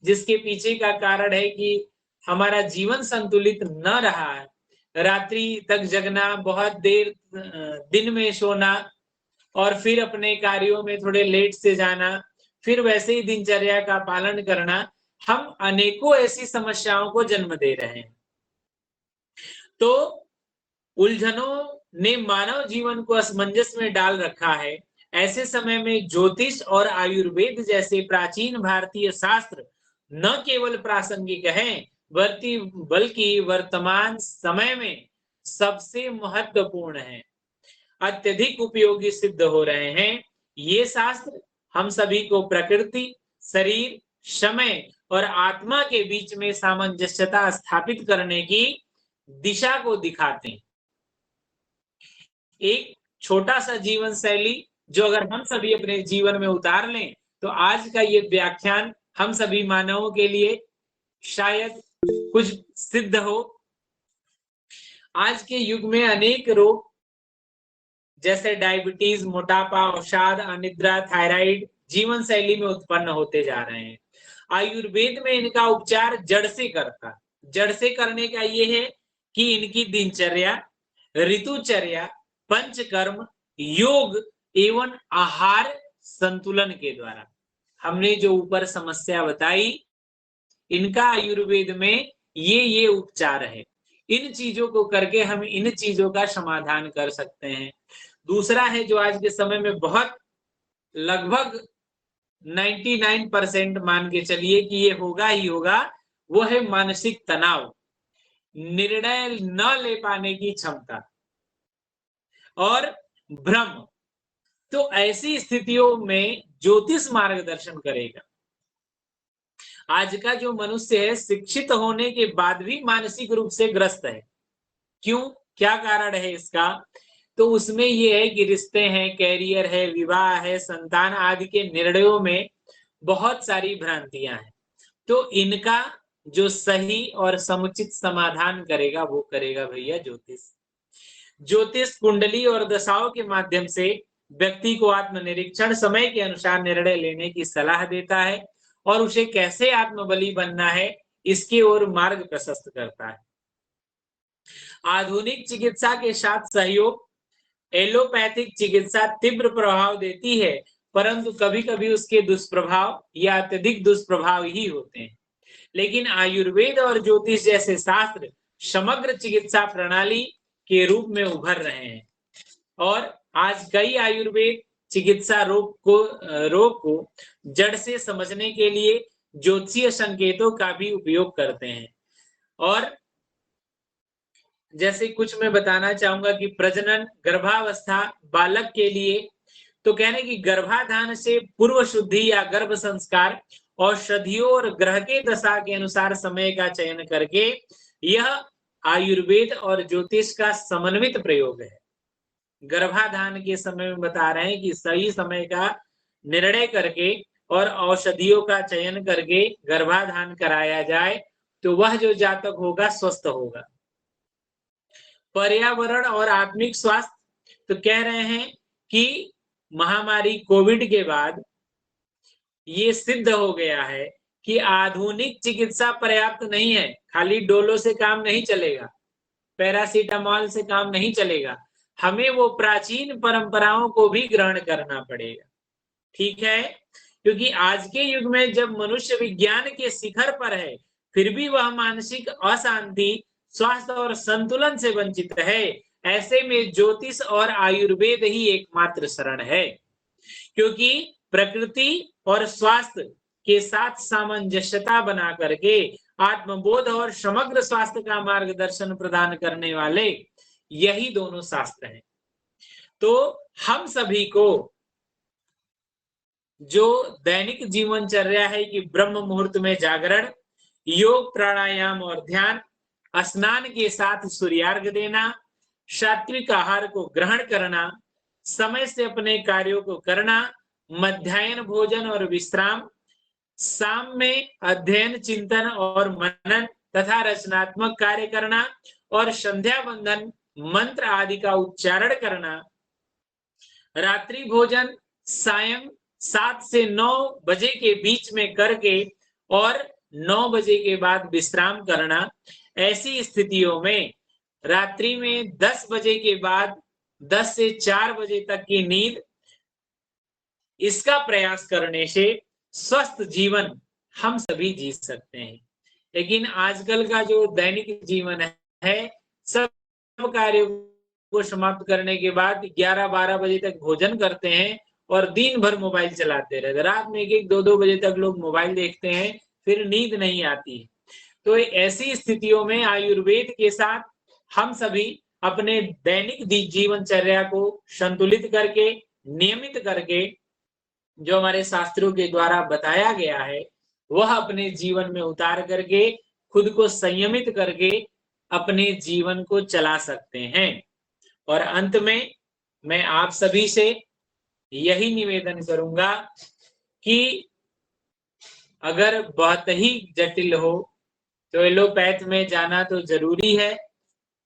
जिसके पीछे का कारण है कि हमारा जीवन संतुलित न रहा है। रात्रि तक जगना, बहुत देर दिन में सोना और फिर अपने कार्यों में थोड़े लेट से जाना, फिर वैसे ही दिनचर्या का पालन करना, हम अनेकों ऐसी समस्याओं को जन्म दे रहे हैं। तो उलझनों ने मानव जीवन को असमंजस में डाल रखा है। ऐसे समय में ज्योतिष और आयुर्वेद जैसे प्राचीन भारतीय शास्त्र न केवल प्रासंगिक हैं, बल्कि वर्तमान समय में सबसे महत्वपूर्ण हैं, अत्यधिक उपयोगी सिद्ध हो रहे हैं। ये शास्त्र हम सभी को प्रकृति, शरीर, समय और आत्मा के बीच में सामंजस्यता स्थापित करने की दिशा को दिखाते हैं। एक छोटा सा जीवन शैली जो अगर हम सभी अपने जीवन में उतार लें, तो आज का ये व्याख्यान हम सभी मानवों के लिए शायद कुछ सिद्ध हो। आज के युग में अनेक रोग जैसे डायबिटीज, मोटापा, अवसाद, अनिद्रा, थायराइड जीवन शैली में उत्पन्न होते जा रहे हैं। आयुर्वेद में इनका उपचार जड़ से करता। जड़ से करने का ये है कि इनकी दिनचर्या, ऋतुचर्या, पंचकर्म, योग एवं आहार संतुलन के द्वारा। हमने जो ऊपर समस्या बताई, इनका आयुर्वेद में ये उपचार है। इन चीजों को करके हम इन चीजों का समाधान कर सकते हैं। दूसरा है जो आज के समय में बहुत लगभग 99% मान के चलिए कि ये होगा ही होगा, वो है मानसिक तनाव, निर्णय न ले पाने की क्षमता और भ्रम। तो ऐसी स्थितियों में ज्योतिष मार्गदर्शन करेगा। आज का जो मनुष्य है, शिक्षित होने के बाद भी मानसिक रूप से ग्रस्त है। क्यों? क्या कारण है इसका? तो उसमें ये है कि रिश्ते हैं, कैरियर है, विवाह है, संतान आदि के निर्णयों में बहुत सारी भ्रांतियां हैं। तो इनका जो सही और समुचित समाधान करेगा वो करेगा भैया ज्योतिष। ज्योतिष कुंडली और दशाओं के माध्यम से व्यक्ति को आत्मनिरीक्षण, समय के अनुसार निर्णय लेने की सलाह देता है और उसे कैसे आत्मबली बनना है इसके ओर मार्ग प्रशस्त करता है। आधुनिक चिकित्सा के साथ सहयोग एलोपैथिक चिकित्सा तीव्र प्रभाव देती है, परंतु कभी कभी उसके दुष्प्रभाव या अत्यधिक दुष्प्रभाव ही होते हैं। लेकिन आयुर्वेद और ज्योतिष जैसे शास्त्र समग्र चिकित्सा प्रणाली के रूप में उभर रहे हैं और आज कई आयुर्वेद चिकित्सा रोग को जड़ से समझने के लिए ज्योतिषीय संकेतों का भी उपयोग करते हैं। और जैसे कुछ मैं बताना चाहूंगा कि प्रजनन गर्भावस्था बालक के लिए तो कहने की गर्भाधान से पूर्व शुद्धि या गर्भ संस्कार औषधियों और ग्रह के दशा के अनुसार समय का चयन करके यह आयुर्वेद और ज्योतिष का समन्वित प्रयोग है। गर्भाधान के समय में बता रहे हैं कि सही समय का निर्णय करके और औषधियों का चयन करके गर्भाधान कराया जाए तो वह जो जातक होगा स्वस्थ होगा। पर्यावरण और आत्मिक स्वास्थ्य तो कह रहे हैं कि महामारी कोविड के बाद ये सिद्ध हो गया है कि आधुनिक चिकित्सा पर्याप्त नहीं है। खाली डोलो से काम नहीं चलेगा, पैरासीटामोल से काम नहीं चलेगा, हमें वो प्राचीन परंपराओं को भी ग्रहण करना पड़ेगा। ठीक है, क्योंकि आज के युग में जब मनुष्य विज्ञान के शिखर पर है फिर भी वह मानसिक अशांति, स्वास्थ्य और संतुलन से वंचित है। ऐसे में ज्योतिष और आयुर्वेद ही एकमात्र शरण है, क्योंकि प्रकृति और स्वास्थ्य के साथ सामंजस्यता बना करके आत्मबोध और समग्र स्वास्थ्य का मार्गदर्शन प्रदान करने वाले यही दोनों शास्त्र हैं। तो हम सभी को जो दैनिक जीवनचर्या है कि ब्रह्म मुहूर्त में जागरण, योग प्राणायाम और ध्यान, स्नान के साथ सूर्यार्घ देना, सात्विक आहार को ग्रहण करना, समय से अपने कार्यों को करना, मध्याह्न भोजन और विश्राम, शाम में अध्ययन, चिंतन और मनन तथा रचनात्मक कार्य करना और संध्या वंदन मंत्र आदि का उच्चारण करना, रात्रि भोजन सायं 7 से 9 बजे के बीच में करके और 9 बजे के बाद विश्राम करना। ऐसी स्थितियों में रात्रि में 10 बजे के बाद 10 से 4 बजे तक की नींद, इसका प्रयास करने से स्वस्थ जीवन हम सभी जी सकते हैं। लेकिन आजकल का जो दैनिक जीवन है, सब कार्यों को समाप्त करने के बाद 11-12 बजे तक भोजन करते हैं और दिन भर मोबाइल चलाते रहते, रात में 1-2 बजे तक लोग मोबाइल देखते हैं, फिर नींद नहीं आती। तो ऐसी स्थितियों में आयुर्वेद के साथ हम सभी अपने दैनिक जीवनचर्या को संतुलित करके, नियमित करके, जो हमारे शास्त्रों के द्वारा बताया गया है वह अपने जीवन में उतार करके खुद को संयमित करके अपने जीवन को चला सकते हैं। और अंत में मैं आप सभी से यही निवेदन करूंगा कि अगर बहुत ही जटिल हो तो एलोपैथ में जाना तो जरूरी है,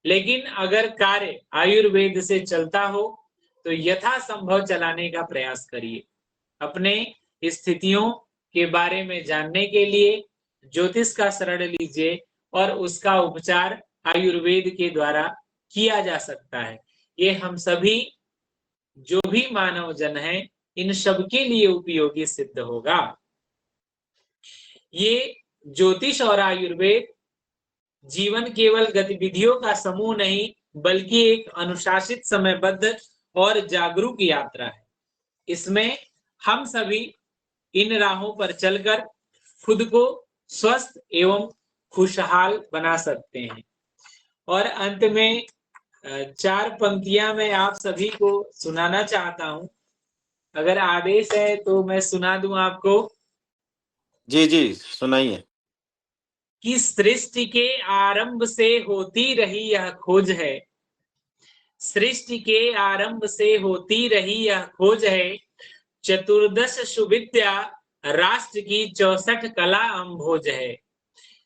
लेकिन अगर कार्य आयुर्वेद से चलता हो तो यथासंभव चलाने का प्रयास करिए। अपने स्थितियों के बारे में जानने के लिए ज्योतिष का शरण लीजिए और उसका उपचार आयुर्वेद के द्वारा किया जा सकता है। ये हम सभी जो भी मानव जन हैं इन सबके लिए उपयोगी सिद्ध होगा। ये ज्योतिष और आयुर्वेद जीवन केवल गतिविधियों का समूह नहीं बल्कि एक अनुशासित, समयबद्ध और जागरूक यात्रा है। इसमें हम सभी इन राहों पर चलकर खुद को स्वस्थ एवं खुशहाल बना सकते हैं। और अंत में 4 पंक्तियां मैं आप सभी को सुनाना चाहता हूं, अगर आदेश है तो मैं सुना दूं आपको। जी जी सुनाइए। कि सृष्टि के आरंभ से होती रही यह खोज है, सृष्टि के आरंभ से होती रही यह खोज है, चतुर्दश सुविद्या राष्ट्र की 64 कला अम्भोज है।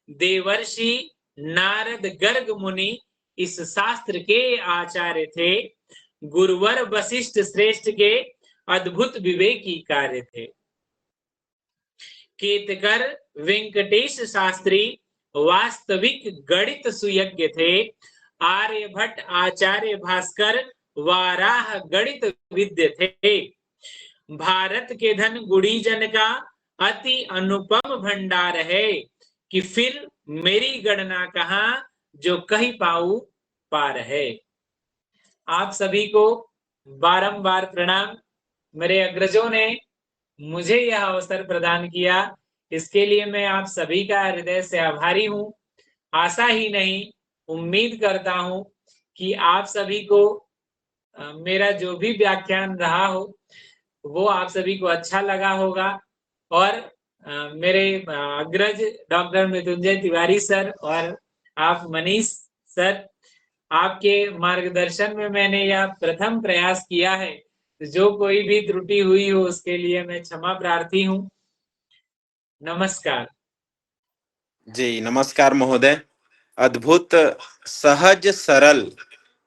देवर्षि नारद गर्ग मुनि इस शास्त्र के आचार्य थे, गुरुवर वशिष्ठ श्रेष्ठ के अद्भुत विवेकी कार्य थे। केतकर वेंकटेश शास्त्री वास्तविक गणित सुयज्ञ थे। आर्यभट्ट आचार्य भास्कर वाराह गणित विद्य थे। भारत के धन गुड़ीजन का अति अनुपम भंडार है, कि फिर मेरी गणना कहाँ जो कही पाऊं पार है। आप सभी को बारंबार प्रणाम। मेरे अग्रजों ने मुझे यह अवसर प्रदान किया, इसके लिए मैं आप सभी का हृदय से आभारी हूं। आशा ही नहीं, उम्मीद करता हूं कि आप सभी को मेरा जो भी व्याख्यान रहा हो वो आप सभी को अच्छा लगा होगा। और मेरे अग्रज डॉक्टर मृत्युंजय तिवारी सर और आप मनीष सर, आपके मार्गदर्शन में मैंने यह प्रथम प्रयास किया है। जो कोई भी त्रुटि हुई हो उसके लिए मैं क्षमा प्रार्थी हूँ। नमस्कार। जी नमस्कार महोदय। अद्भुत, सहज, सरल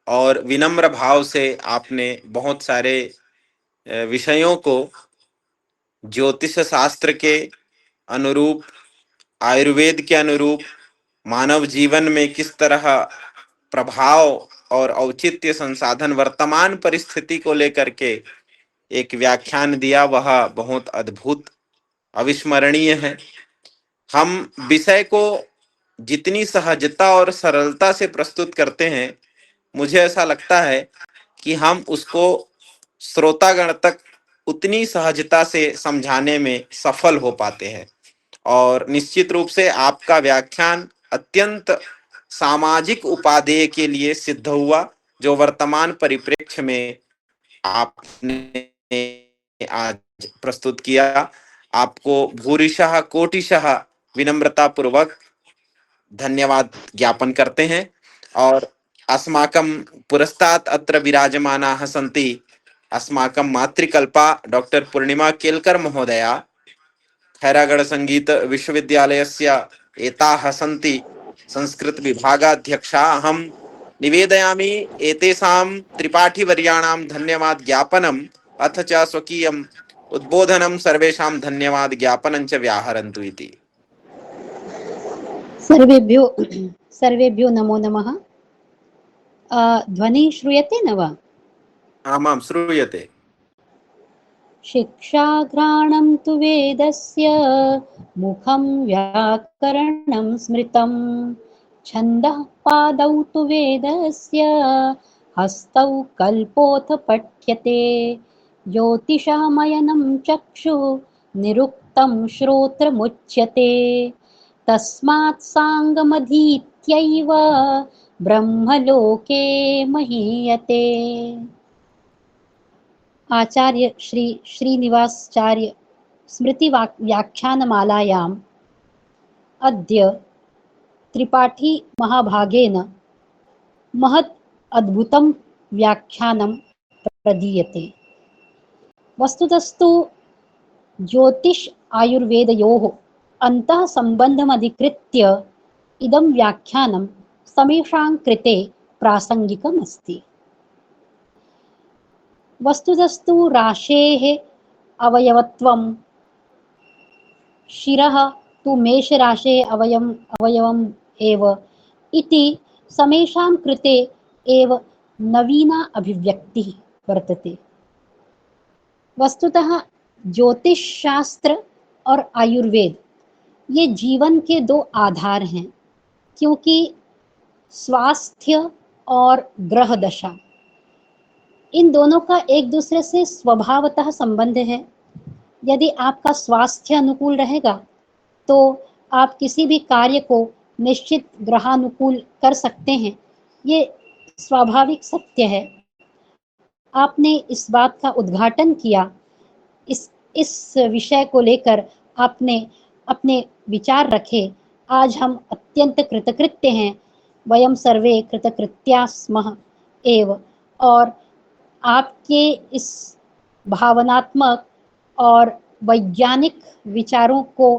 और विनम्र भाव से आपने बहुत सारे विषयों को ज्योतिष शास्त्र के अनुरूप, आयुर्वेद के अनुरूप, मानव जीवन में किस तरह प्रभाव और औचित्य संसाधन वर्तमान परिस्थिति को लेकर के एक व्याख्यान दिया, वह बहुत अद्भुत, अविस्मरणीय है। हम विषय को जितनी सहजता और सरलता से प्रस्तुत करते हैं, मुझे ऐसा लगता है कि हम उसको श्रोतागण तक उतनी सहजता से समझाने में सफल हो पाते हैं। और निश्चित रूप से आपका व्याख्यान अत्यंत सामाजिक उपादेय के लिए सिद्ध हुआ, जो वर्तमान परिप्रेक्ष्य में आपने आज प्रस्तुत किया। आपको भूरिशः कोटिशः विनम्रता पूर्वक धन्यवाद ज्ञापन करते हैं। और अस्माकं पुरस्तात् अत्र विराजमानाः सन्ति अस्माकं मातृकल्पा डॉक्टर पूर्णिमा केलकर महोदया, खैरागढ़ संगीत विश्वविद्यालयस्य एताः सन्ति संस्कृत विभागाध्यक्षा। अहं निवेदयामि एतेषां त्रिपाठीवर्याणां धन्यवाद ज्ञापनम्, अथ च स्वकीयम् उद्बोधनं सर्वेषां धन्यवाद ज्ञापनं च व्याहरन्तु इति। सर्वेभ्यो नमो नमः। ध्वनिः श्रूयते न वा? आमां श्रूयते। शिक्षाघ्राणं तु वेदस्य मुखं व्याकरणं स्मृतं, छन्दः पादौ तु वेदस्य हस्तौ कल्पोऽथ पठ्यते, ज्योतिषामयनं चक्षुः निरुक्तं श्रोत्रमुच्यते, तस्मात् साङ्गमधीत्यैव ब्रह्मलोके महीयते। आचार्य श्री श्रीनिवासाचार्य स्मृति व्याख्यानमालायाम् अद्य त्रिपाठी महाभागेन महत् अद्भुतं व्याख्यानं प्रदीयते। वस्तुतस्तु ज्योतिष आयुर्वेदयोः अन्तः सम्बन्धमधिकृत्य इदं व्याख्यानं समेषां कृते प्रासङ्गिकम् अस्ति। वस्तुतस्तु राशेः अवयवत्वं, शिरः तु मेषराशेः अवयवम् एव इति समेषां कृते एव नवीना अभिव्यक्तिः वर्तते। वस्तुतः ज्योतिष शास्त्र और आयुर्वेद ये जीवन के दो आधार हैं, क्योंकि स्वास्थ्य और ग्रह दशा इन दोनों का एक दूसरे से स्वभावतः संबंध है। यदि आपका स्वास्थ्य अनुकूल रहेगा तो आप किसी भी कार्य को निश्चित ग्रहानुकूल कर सकते हैं, ये स्वाभाविक सत्य है। आपने इस बात का उद्घाटन किया, इस विषय को लेकर आपने अपने विचार रखे। आज हम अत्यंत कृतकृत्य हैं, वयं सर्वे कृतकृत्या स्मः एव। और आपके इस भावनात्मक और वैज्ञानिक विचारों को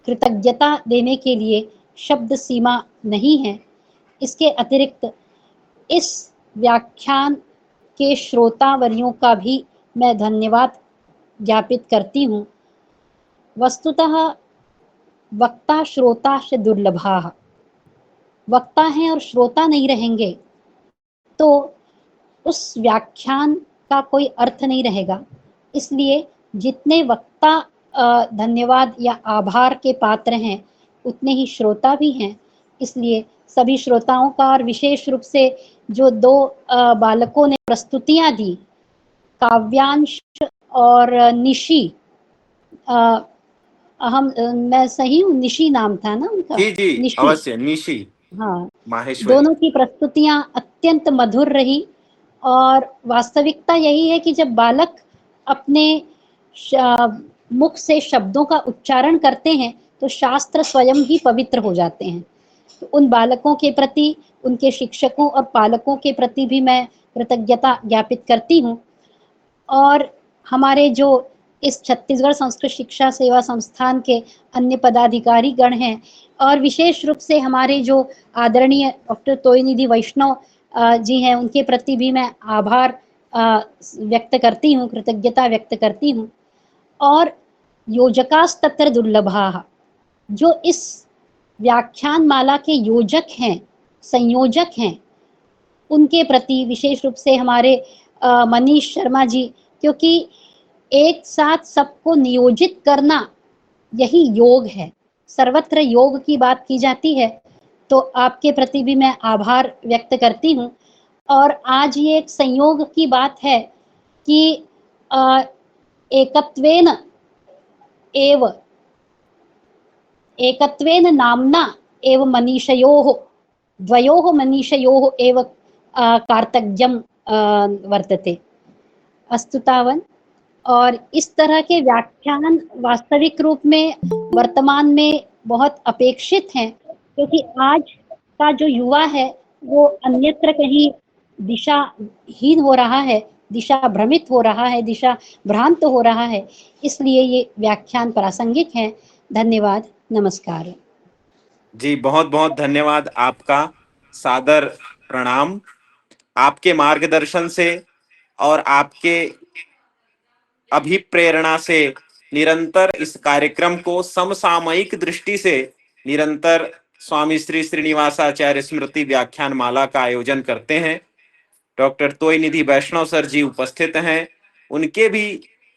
कृतज्ञता देने के लिए शब्द सीमा नहीं है। इसके अतिरिक्त इस व्याख्यान के श्रोतावर्यों का भी मैं धन्यवाद ज्ञापित करती हूँ। वस्तुतः वक्ता श्रोता से दुर्लभाः, वक्ता हैं और श्रोता नहीं रहेंगे तो उस व्याख्यान का कोई अर्थ नहीं रहेगा। इसलिए जितने वक्ता धन्यवाद या आभार के पात्र हैं उतने ही श्रोता भी हैं। इसलिए सभी श्रोताओं का और विशेष रूप से जो दो बालकों ने प्रस्तुतियां दी, काव्यांश और निशी, मैं सही हूँ, निशी नाम था ना उनका? जी जी निशी, अवश्य, निशी हाँ, माहेश्वरी। दोनों की प्रस्तुतियां अत्यंत मधुर रही। और वास्तविकता यही है कि जब बालक अपने मुख से शब्दों का उच्चारण करते हैं तो शास्त्र स्वयं ही पवित्र हो जाते हैं। तो उन बालकों के प्रति, उनके शिक्षकों और पालकों के प्रति भी मैं कृतज्ञता ज्ञापित करती हूँ। और हमारे जो इस छत्तीसगढ़ संस्कृत शिक्षा सेवा संस्थान के अन्य पदाधिकारी गण हैं और विशेष रूप से हमारे जो आदरणीय डॉक्टर तोयनिधि वैष्णव जी हैं, उनके प्रति भी मैं आभार व्यक्त करती हूँ, कृतज्ञता व्यक्त करती हूँ। और योजकास्तत्र दुर्लभाः, जो इस व्याख्यान माला के योजक हैं, संयोजक हैं, उनके प्रति विशेष रूप से हमारे मनीष शर्मा जी, क्योंकि एक साथ सबको नियोजित करना यही योग है। सर्वत्र योग की बात की जाती है, तो आपके प्रति भी मैं आभार व्यक्त करती हूँ। और आज ये एक संयोग की बात है कि एकत्वेन नाम्ना एव मनीषयोः, द्वयोः मनीषयोः एव कार्तज्ञं वर्तते। अस्तु तावन्। और इस तरह के व्याख्यान वास्तविक रूप में वर्तमान में बहुत अपेक्षित हैं, क्योंकि आज का जो युवा है वो अन्यत्र कहीं दिशाहीन हो रहा है, दिशा भ्रमित हो रहा है, दिशा भ्रांत हो रहा है। इसलिए ये व्याख्यान प्रासंगिक है। धन्यवाद, नमस्कार। जी बहुत बहुत धन्यवाद, आपका सादर प्रणाम। आपके मार्गदर्शन से और आपके अभिप्रेरणा से निरंतर इस कार्यक्रम को समसामयिक दृष्टि से निरंतर स्वामी श्री श्रीनिवासाचार्य स्मृति व्याख्यान माला का आयोजन करते हैं। डॉक्टर तोयनिधि वैष्णव सर जी उपस्थित हैं। उनके भी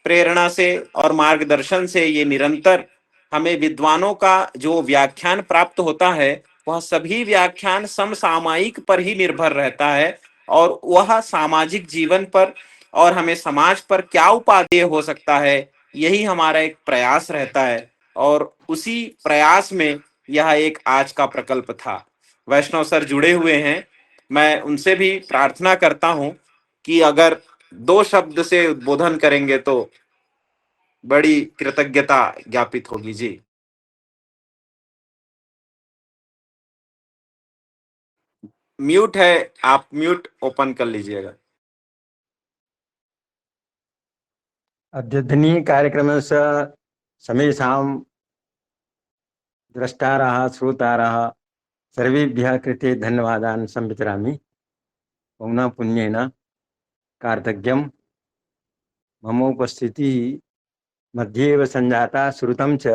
प्रेरणा से और मार्गदर्शन से ये निरंतर हमें विद्वानों का जो व्याख्यान प्राप्त होता है वह सभी व्याख्यान समसामयिक पर ही निर्भर रहता है और वह सामाजिक जीवन पर और हमें समाज पर क्या उपादेय हो सकता है, यही हमारा एक प्रयास रहता है। और उसी प्रयास में यह एक आज का प्रकल्प था। वैष्णव सर जुड़े हुए हैं, मैं उनसे भी प्रार्थना करता हूं कि अगर 2 शब्द से उद्बोधन करेंगे तो बड़ी कृतज्ञता ज्ञापित होगी। जी म्यूट है, आप म्यूट ओपन कर लीजिएगा। अद्यतनीय कार्यक्रमस्य समेषां द्रष्टारः श्रोतारः सर्वेभ्यः कृते धन्यवादान् संवितरामि। मम पुण्येन कार्तज्ञं मम उपस्थितिः मध्ये एव संजाता, श्रुतं च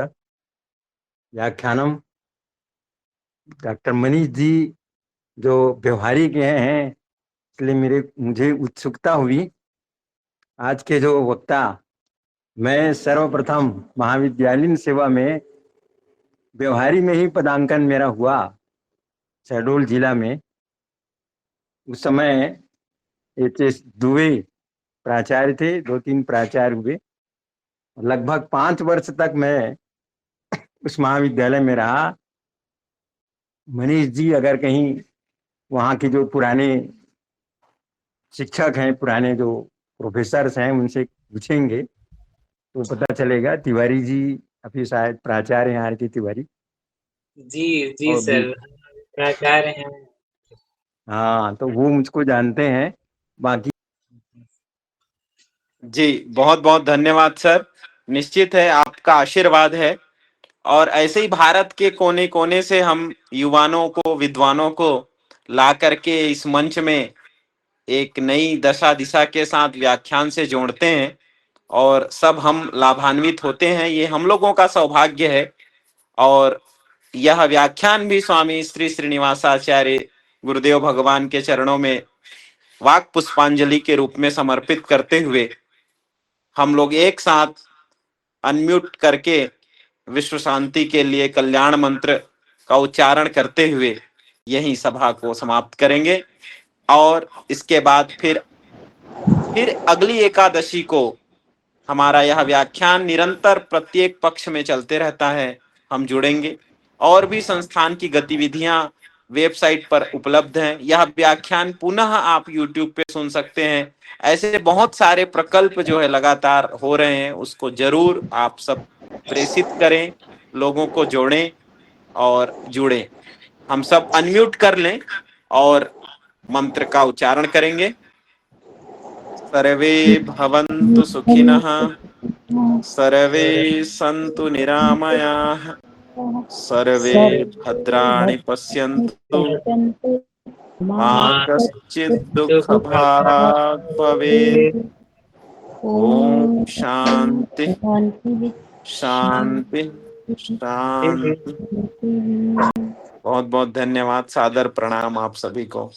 व्याख्यानम। डॉक्टर मनीष जी जो व्यवहारिक हैं, इसलिए मुझे उत्सुकता हुई। आज के जो वक्ता, मैं सर्वप्रथम महाविद्यालयीन सेवा में व्यवहारी में ही पदांकन मेरा हुआ, शहडोल जिला में। उस समय एच.एस. दुबे प्राचार्य थे, 2-3 प्राचार्य हुए। लगभग 5 वर्ष तक मैं उस महाविद्यालय में रहा। मनीष जी अगर कहीं वहाँ के जो पुराने शिक्षक हैं, पुराने जो प्रोफेसर्स हैं, उनसे पूछेंगे तो पता चलेगा। तिवारी जी अभी शायद प्राचार्य हैं, आरती तिवारी जी जी सर, प्राचार्य हैं। हाँ, तो वो मुझको जानते हैं। बाकी जी बहुत बहुत धन्यवाद सर। निश्चित है आपका आशीर्वाद है और ऐसे ही भारत के कोने कोने से हम युवाओं को, विद्वानों को ला करके इस मंच में एक नई दशा दिशा के साथ व्याख्यान से जोड़ते हैं और सब हम लाभान्वित होते हैं, ये हम लोगों का सौभाग्य है। और यह व्याख्यान भी स्वामी श्री श्रीनिवासाचार्य गुरुदेव भगवान के चरणों में वाक पुष्पांजलि के रूप में समर्पित करते हुए हम लोग एक साथ अनम्यूट करके विश्व शांति के लिए कल्याण मंत्र का उच्चारण करते हुए यही सभा को समाप्त करेंगे। और इसके बाद फिर अगली एकादशी को हमारा यह व्याख्यान निरंतर प्रत्येक पक्ष में चलते रहता है, हम जुड़ेंगे। और भी संस्थान की गतिविधियां वेबसाइट पर उपलब्ध हैं। यह व्याख्यान पुनः आप YouTube पे सुन सकते हैं। ऐसे बहुत सारे प्रकल्प जो है लगातार हो रहे हैं, उसको जरूर आप सब प्रेषित करें, लोगों को जोड़ें और जुड़ें। हम सब अनम्यूट कर लें और मंत्र का उच्चारण करेंगे। सर्वे भवन्तु सुखिनः, सर्वे सन्तु निरामयाः, सर्वे भद्राणि पश्यन्तु, मा कश्चित् दुःखभाग् भवेत्। ओम शांति शांति शांति। बहुत बहुत धन्यवाद, सादर प्रणाम आप सभी को।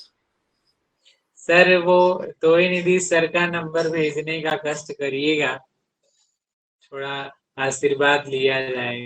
सर वो तोय निधि सर का नंबर भेजने का कष्ट करिएगा, थोड़ा आशीर्वाद लिया जाए।